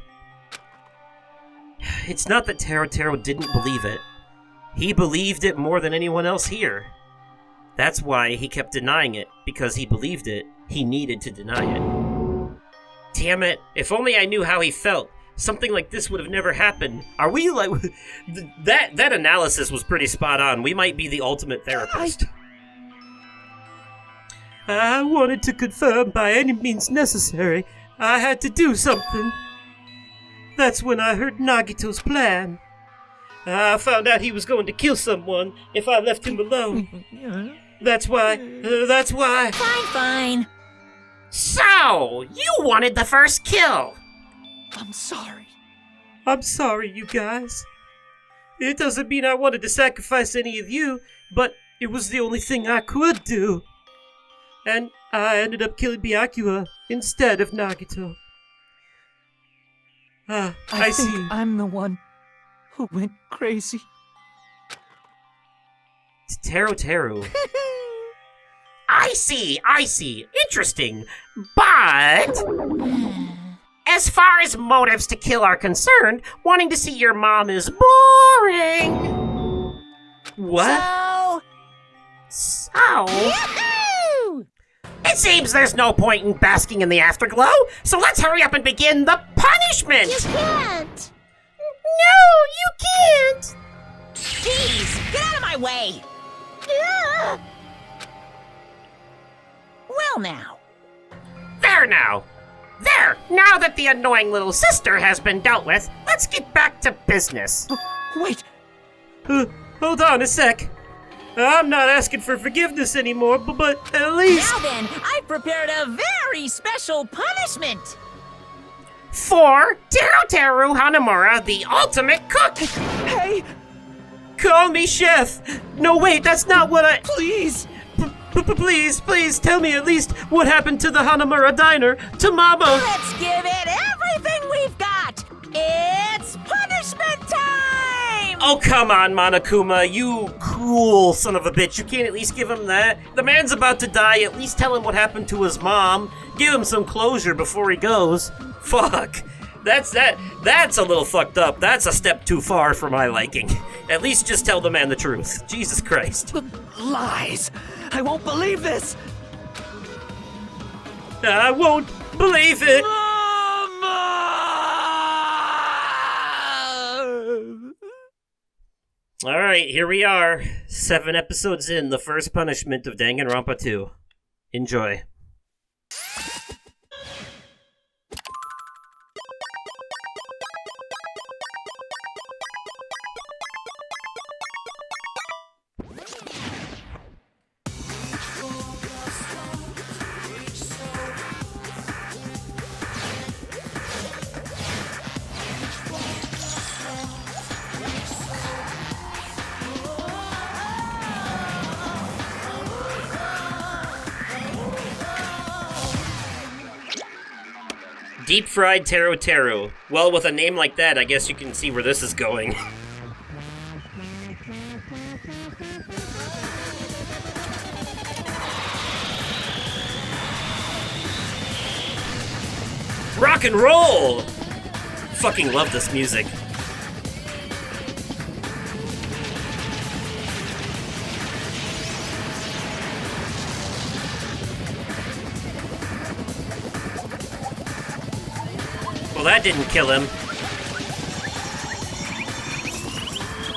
[SPEAKER 3] It's not that Teru didn't believe it. He believed it more than anyone else here. That's why he kept denying it, because he believed it. He needed to deny it. Damn it, if only I knew how he felt. Something like this would have never happened. Are we like... That analysis was pretty spot on. We might be the ultimate therapist.
[SPEAKER 12] I wanted to confirm by any means necessary. I had to do something. That's when I heard Nagito's plan. I found out he was going to kill someone if I left him alone. That's why...
[SPEAKER 11] Fine. So, you wanted the first kill.
[SPEAKER 7] I'm sorry.
[SPEAKER 12] I'm sorry, you guys. It doesn't mean I wanted to sacrifice any of you, but it was the only thing I could do. And I ended up killing Byakuya instead of Nagito.
[SPEAKER 5] I think I'm the one who went crazy.
[SPEAKER 12] Teru. I see. Interesting. But as far as motives to kill are concerned, wanting to see your mom is boring. What? So?
[SPEAKER 11] Yahoo!
[SPEAKER 12] It seems there's no point in basking in the afterglow, so let's hurry up and begin the punishment!
[SPEAKER 1] You can't!
[SPEAKER 12] No, you can't!
[SPEAKER 11] Jeez, get out of my way! Well now.
[SPEAKER 12] There now! There! Now that the annoying little sister has been dealt with, let's get back to business.
[SPEAKER 5] Wait!
[SPEAKER 12] Hold on a sec. I'm not asking for forgiveness anymore, but at least...
[SPEAKER 11] Now then, I've prepared a very special punishment!
[SPEAKER 12] For Teru Hanamura, the ultimate cook!
[SPEAKER 5] Hey!
[SPEAKER 12] Call me chef! No, wait, that's not what I...
[SPEAKER 5] Please!
[SPEAKER 12] Please, tell me at least what happened to the Hanamura diner, to Mama!
[SPEAKER 11] Let's give it everything we've got! It's punishment time!
[SPEAKER 12] Oh, come on, Monokuma, you cruel son of a bitch. You can't at least give him that? The man's about to die, at least tell him what happened to his mom. Give him some closure before he goes. Fuck. That's a little fucked up. That's a step too far for my liking. At least just tell the man the truth. Jesus Christ.
[SPEAKER 5] Lies! I won't believe this!
[SPEAKER 12] I won't believe it! Alright, here we are. 7 episodes in, the first punishment of Danganronpa 2. Enjoy. Deep fried Teru. Well, with a name like that, I guess you can see where this is going. Rock and roll! Fucking love this music. Well, that didn't kill him.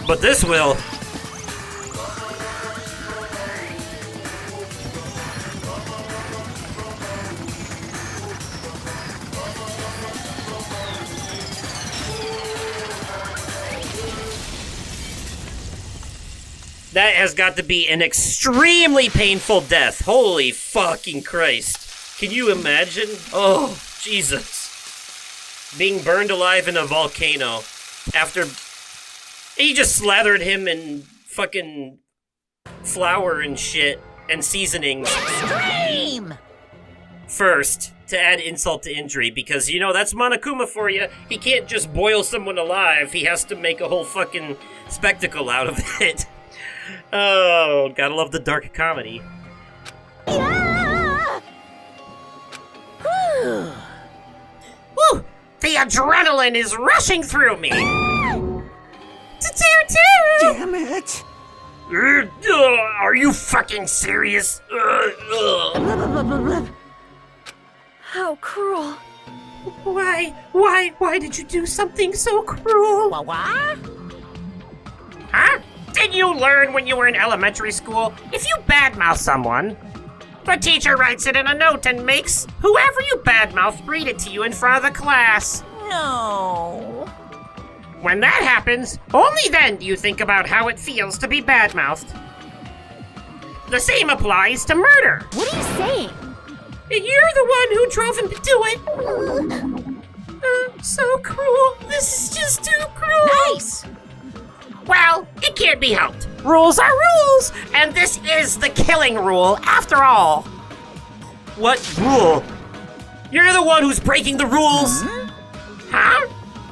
[SPEAKER 12] But this will. That has got to be an extremely painful death. Holy fucking Christ. Can you imagine? Oh, Jesus. Being burned alive in a volcano after he just slathered him in fucking flour and shit and seasonings.
[SPEAKER 11] Extreme!
[SPEAKER 12] First, to add insult to injury, because, you know, that's Monokuma for you. He can't just boil someone alive. He has to make a whole fucking spectacle out of it. Oh, gotta love the dark comedy.
[SPEAKER 11] Yeah!
[SPEAKER 12] Whew! The adrenaline is rushing through me! Teru!
[SPEAKER 5] Damn it!
[SPEAKER 12] Are you fucking serious?
[SPEAKER 14] How cruel.
[SPEAKER 12] Why did you do something so cruel?
[SPEAKER 11] What?
[SPEAKER 12] Huh? Did you learn when you were in elementary school? If you badmouth someone, the teacher writes it in a note and makes whoever you badmouth read it to you in front of the class.
[SPEAKER 11] No.
[SPEAKER 12] When that happens, only then do you think about how it feels to be badmouthed. The same applies to murder.
[SPEAKER 13] What are you saying?
[SPEAKER 12] You're the one who drove him to do it. So cruel. This is just too cruel.
[SPEAKER 11] Nice.
[SPEAKER 12] Well, it can't be helped. Rules are rules, and this is the killing rule after all. What rule? You're the one who's breaking the rules. Huh?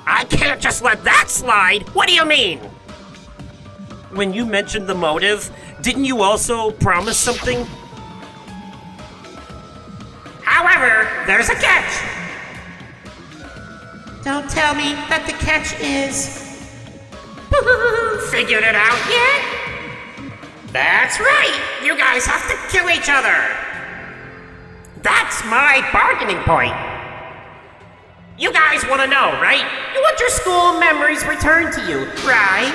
[SPEAKER 12] I can't just let that slide! What do you mean? When you mentioned the motive, didn't you also promise something? However, there's a catch! Don't tell me that the catch is... Figured it out yet? That's right! You guys have to kill each other! That's my bargaining point! You guys want to know, right? You want your school memories returned to you, right?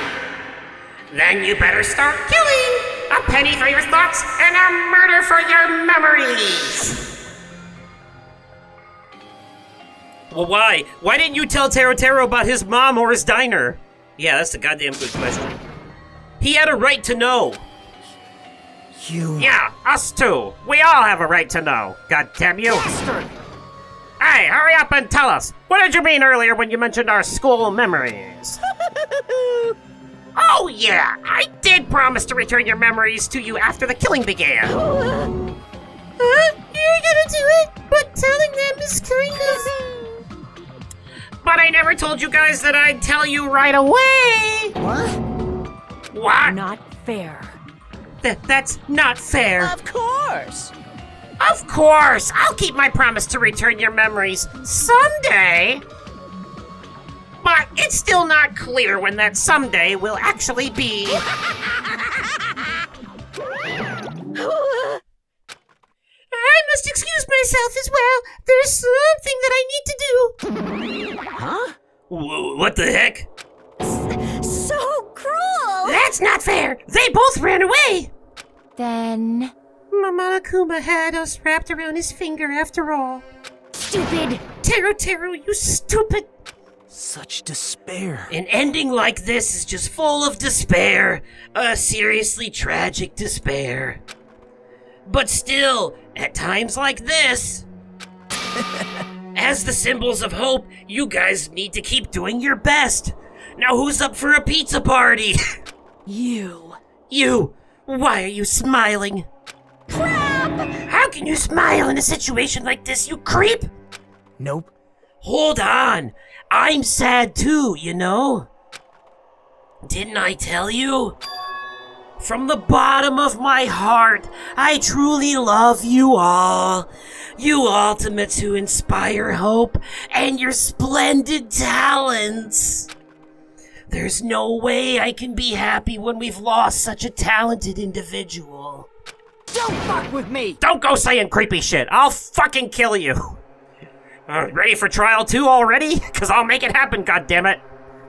[SPEAKER 12] Then you better start killing! A penny for your thoughts and a murder for your memories! Well, why? Why didn't you tell Taro about his mom or his diner? Yeah, that's a goddamn good question. He had a right to know. Yeah, us too. We all have a right to know. God damn you. Bastard. Hey, hurry up and tell us. What did you mean earlier when you mentioned our school memories? Oh yeah, I did promise to return your memories to you after the killing began.
[SPEAKER 1] You're gonna do it, but telling them is kind of...
[SPEAKER 12] But I never told you guys that I'd tell you right away. What?
[SPEAKER 4] Not fair.
[SPEAKER 12] That's not fair.
[SPEAKER 11] Of course.
[SPEAKER 12] Of course. I'll keep my promise to return your memories someday. But it's still not clear when that someday will actually be. I must excuse myself as well. There's something that I need to do. Huh? What the heck?
[SPEAKER 13] So cruel!
[SPEAKER 12] That's not fair! They both ran away!
[SPEAKER 4] Then...
[SPEAKER 12] Monokuma had us wrapped around his finger after all.
[SPEAKER 13] Stupid!
[SPEAKER 12] Taro, you stupid!
[SPEAKER 2] Such despair.
[SPEAKER 12] An ending like this is just full of despair. A seriously tragic despair. But still, at times like this, as the symbols of hope, you guys need to keep doing your best. Now who's up for a pizza party?
[SPEAKER 4] You.
[SPEAKER 12] You! Why are you smiling?
[SPEAKER 13] Crap!
[SPEAKER 12] How can you smile in a situation like this, you creep?
[SPEAKER 2] Nope.
[SPEAKER 12] Hold on. I'm sad too, you know? Didn't I tell you? From the bottom of my heart, I truly love you all. You ultimates who inspire hope and your splendid talents. There's no way I can be happy when we've lost such a talented individual.
[SPEAKER 7] Don't fuck with me!
[SPEAKER 12] Don't go saying creepy shit. I'll fucking kill you. Ready for trial 2 already? Because I'll make it happen, goddammit.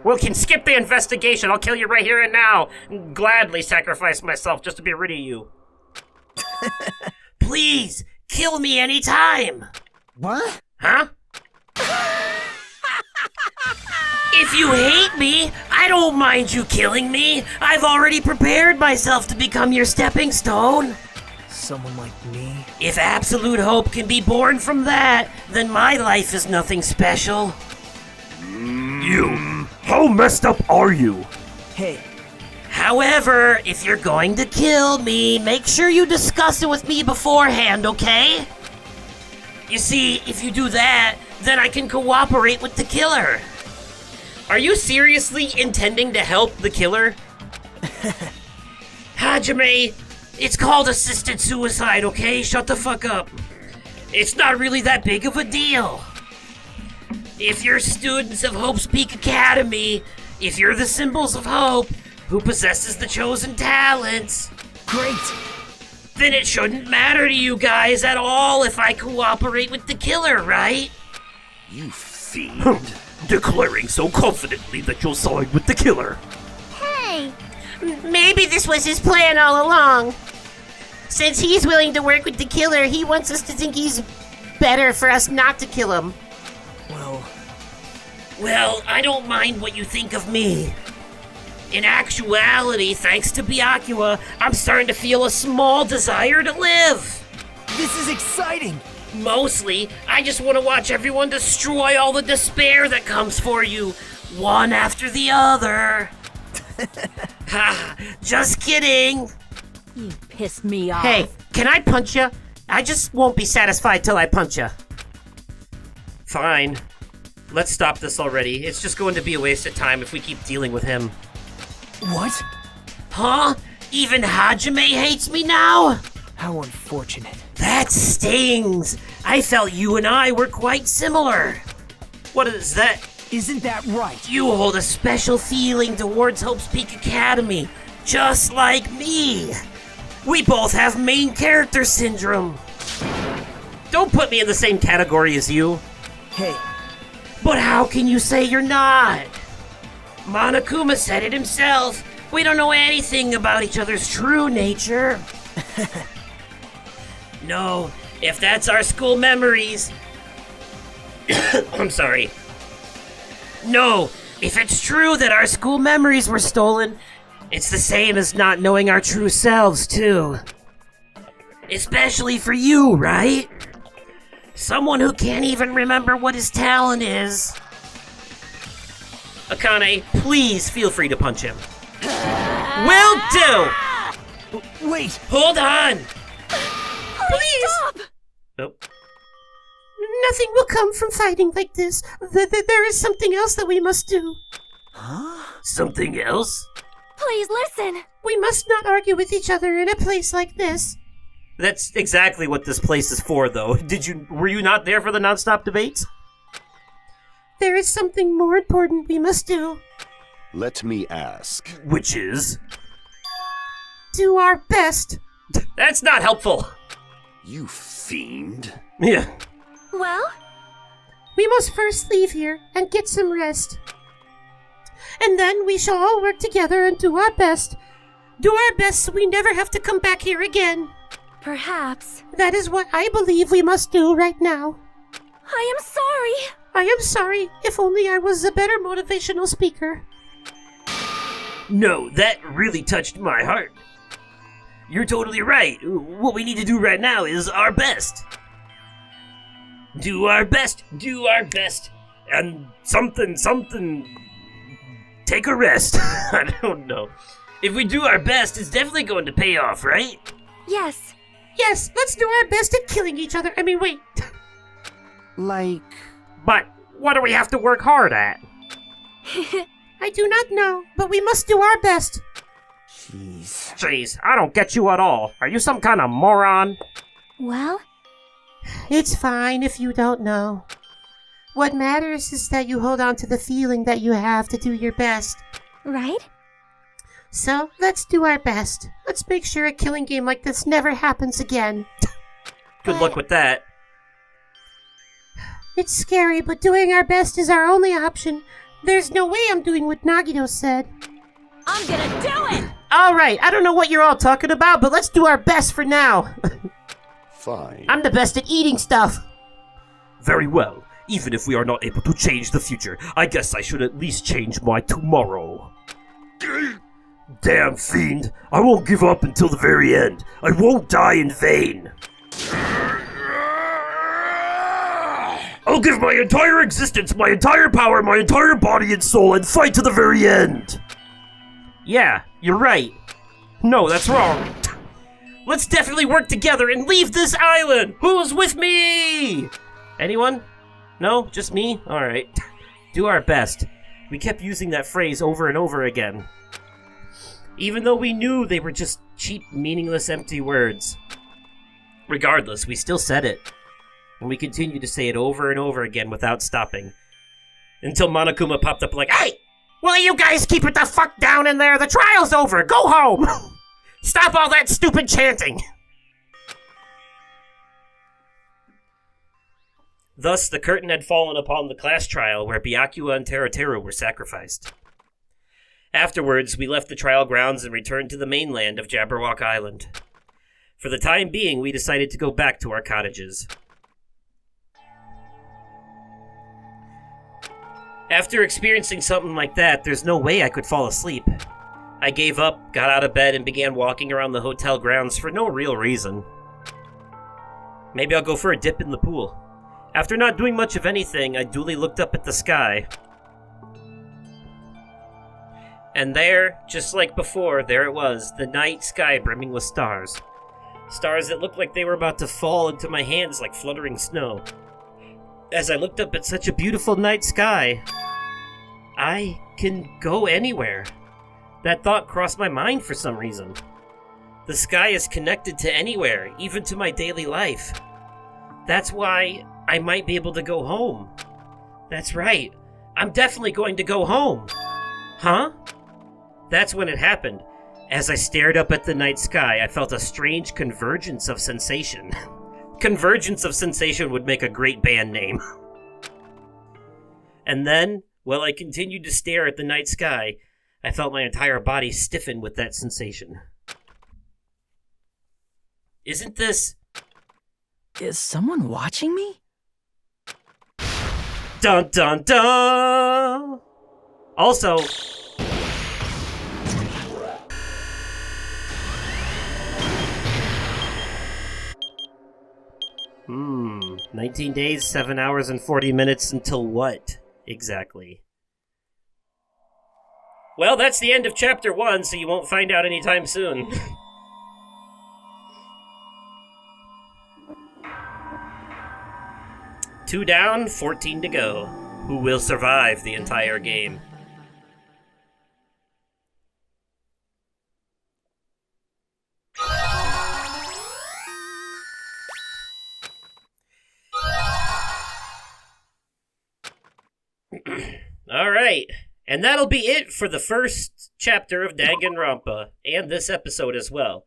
[SPEAKER 12] We can skip the investigation. I'll kill you right here and now. And gladly sacrifice myself just to be rid of you. Please, kill me anytime.
[SPEAKER 2] What?
[SPEAKER 12] Huh? If you hate me, I don't mind you killing me. I've already prepared myself to become your stepping stone.
[SPEAKER 2] Someone like me?
[SPEAKER 12] If absolute hope can be born from that, then my life is nothing special.
[SPEAKER 9] You, how messed up are you?
[SPEAKER 2] Hey.
[SPEAKER 12] However, if you're going to kill me, make sure you discuss it with me beforehand, okay? You see, if you do that, then I can cooperate with the killer. Are you seriously intending to help the killer? Hajime, it's called assisted suicide, okay? Shut the fuck up. It's not really that big of a deal. If you're students of Hope's Peak Academy, if you're the symbols of hope, who possesses the chosen talents,
[SPEAKER 2] great,
[SPEAKER 12] then it shouldn't matter to you guys at all if I cooperate with the killer, right?
[SPEAKER 9] You fiend. Declaring so confidently that you'll side with the killer.
[SPEAKER 1] Hey! Maybe this was his plan all along. Since he's willing to work with the killer, he wants us to think he's better for us not to kill him.
[SPEAKER 12] Well, I don't mind what you think of me. In actuality, thanks to Byakuya, I'm starting to feel a small desire to live.
[SPEAKER 2] This is exciting.
[SPEAKER 12] Mostly, I just want to watch everyone destroy all the despair that comes for you, one after the other. Ha, just kidding.
[SPEAKER 4] You pissed me off.
[SPEAKER 12] Hey, can I punch you? I just won't be satisfied till I punch you. Fine.
[SPEAKER 3] Let's stop this already. It's just going to be a waste of time if we keep dealing with him.
[SPEAKER 2] What?
[SPEAKER 12] Huh? Even Hajime hates me now?
[SPEAKER 2] How unfortunate.
[SPEAKER 12] That stings. I felt you and I were quite similar.
[SPEAKER 3] What is that?
[SPEAKER 2] Isn't that right?
[SPEAKER 12] You hold a special feeling towards Hope's Peak Academy, just like me. We both have main character syndrome.
[SPEAKER 3] Don't put me in the same category as you.
[SPEAKER 2] Hey.
[SPEAKER 12] But how can you say you're not? Monokuma said it himself. We don't know anything about each other's true nature. No, if that's our school memories... I'm sorry. No, if it's true that our school memories were stolen, it's the same as not knowing our true selves, too. Especially for you, right? Someone who can't even remember what his talent is.
[SPEAKER 3] Akane, please feel free to punch him. Will do!
[SPEAKER 2] Wait!
[SPEAKER 12] Hold on!
[SPEAKER 13] Please stop!
[SPEAKER 3] Nope.
[SPEAKER 12] Nothing will come from fighting like this. There is something else that we must do.
[SPEAKER 2] Huh?
[SPEAKER 12] Something else?
[SPEAKER 13] Please listen.
[SPEAKER 12] We must not argue with each other in a place like this.
[SPEAKER 3] That's exactly what this place is for, though. Were you not there for the nonstop debates?
[SPEAKER 12] There is something more important we must do.
[SPEAKER 6] Let me ask.
[SPEAKER 3] Which is?
[SPEAKER 12] Do our best.
[SPEAKER 3] That's not helpful.
[SPEAKER 6] You fiend.
[SPEAKER 3] Yeah.
[SPEAKER 13] Well?
[SPEAKER 12] We must first leave here and get some rest. And then we shall all work together and do our best. Do our best so we never have to come back here again.
[SPEAKER 13] Perhaps.
[SPEAKER 12] That is what I believe we must do right now.
[SPEAKER 13] I am sorry.
[SPEAKER 12] I am sorry. If only I was a better motivational speaker. No, that really touched my heart. You're totally right. What we need to do right now is our best. Do our best. Do our best. And something. Take a rest. I don't know. If we do our best, it's definitely going to pay off, right?
[SPEAKER 13] Yes.
[SPEAKER 12] Yes, let's do our best at killing each other. I mean, wait.
[SPEAKER 2] Like...
[SPEAKER 3] But what do we have to work hard at?
[SPEAKER 12] I do not know, but we must do our best.
[SPEAKER 3] Jeez, I don't get you at all. Are you some kind of moron?
[SPEAKER 13] Well?
[SPEAKER 12] It's fine if you don't know. What matters is that you hold on to the feeling that you have to do your best.
[SPEAKER 13] Right?
[SPEAKER 12] So, let's do our best. Let's make sure a killing game like this never happens again.
[SPEAKER 3] Good luck with that.
[SPEAKER 12] It's scary, but doing our best is our only option. There's no way I'm doing what Nagito said.
[SPEAKER 13] I'm gonna do it!
[SPEAKER 3] Alright, I don't know what you're all talking about, but let's do our best for now.
[SPEAKER 6] Fine.
[SPEAKER 12] I'm the best at eating stuff.
[SPEAKER 9] Very well. Even if we are not able to change the future, I guess I should at least change my tomorrow. Damn fiend, I won't give up until the very end. I won't die in vain. I'll give my entire existence, my entire power, my entire body and soul, and fight to the very end.
[SPEAKER 3] Yeah, you're right. No, that's wrong. Let's definitely work together and leave this island. Who's with me? Anyone? No? Just me? Alright. Do our best. We kept using that phrase over and over again. Even though we knew they were just cheap, meaningless, empty words. Regardless, we still said it. And we continued to say it over and over again without stopping. Until Monokuma popped up like, "Hey! Will you guys keep it the fuck down in there? The trial's over! Go home! Stop all that stupid chanting!" Thus, the curtain had fallen upon the class trial where Byakuya and Teruteru were sacrificed. Afterwards, we left the trial grounds and returned to the mainland of Jabberwock Island. For the time being, we decided to go back to our cottages. After experiencing something like that, there's no way I could fall asleep. I gave up, got out of bed, and began walking around the hotel grounds for no real reason. Maybe I'll go for a dip in the pool. After not doing much of anything, I duly looked up at the sky. And there, just like before, there it was, the night sky brimming with stars. Stars that looked like they were about to fall into my hands like fluttering snow. as I looked up at such a beautiful night sky, I can go anywhere. That thought crossed my mind for some reason. The sky is connected to anywhere, even to my daily life. That's why I might be able to go home. That's right. I'm definitely going to go home. Huh? That's when it happened. As I stared up at the night sky, I felt a strange convergence of sensation. Convergence of sensation would make a great band name. And then, while I continued to stare at the night sky, I felt my entire body stiffen with that sensation. Isn't this...
[SPEAKER 5] Is someone watching me?
[SPEAKER 3] Dun dun dun! Also... 19 days, 7 hours, and 40 minutes until what, exactly? Well, that's the end of Chapter 1, so you won't find out anytime soon. Two down, 14 to go. Who will survive the entire game? Alright, and that'll be it for the first chapter of Danganronpa, and this episode as well.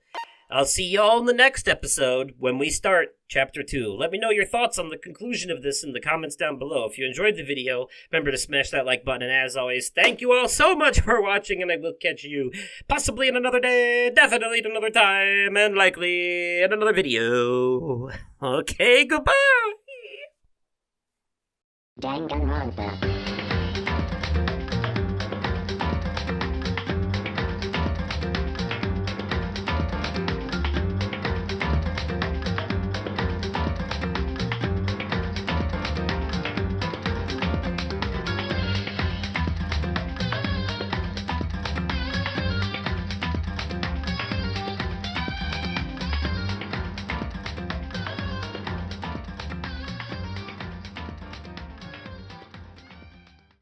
[SPEAKER 3] I'll see y'all in the next episode when we start Chapter 2. Let me know your thoughts on the conclusion of this in the comments down below. If you enjoyed the video, remember to smash that like button, and as always, thank you all so much for watching, and I will catch you possibly in another day, definitely at another time, and likely in another video. Okay, goodbye!
[SPEAKER 1] Danganronpa.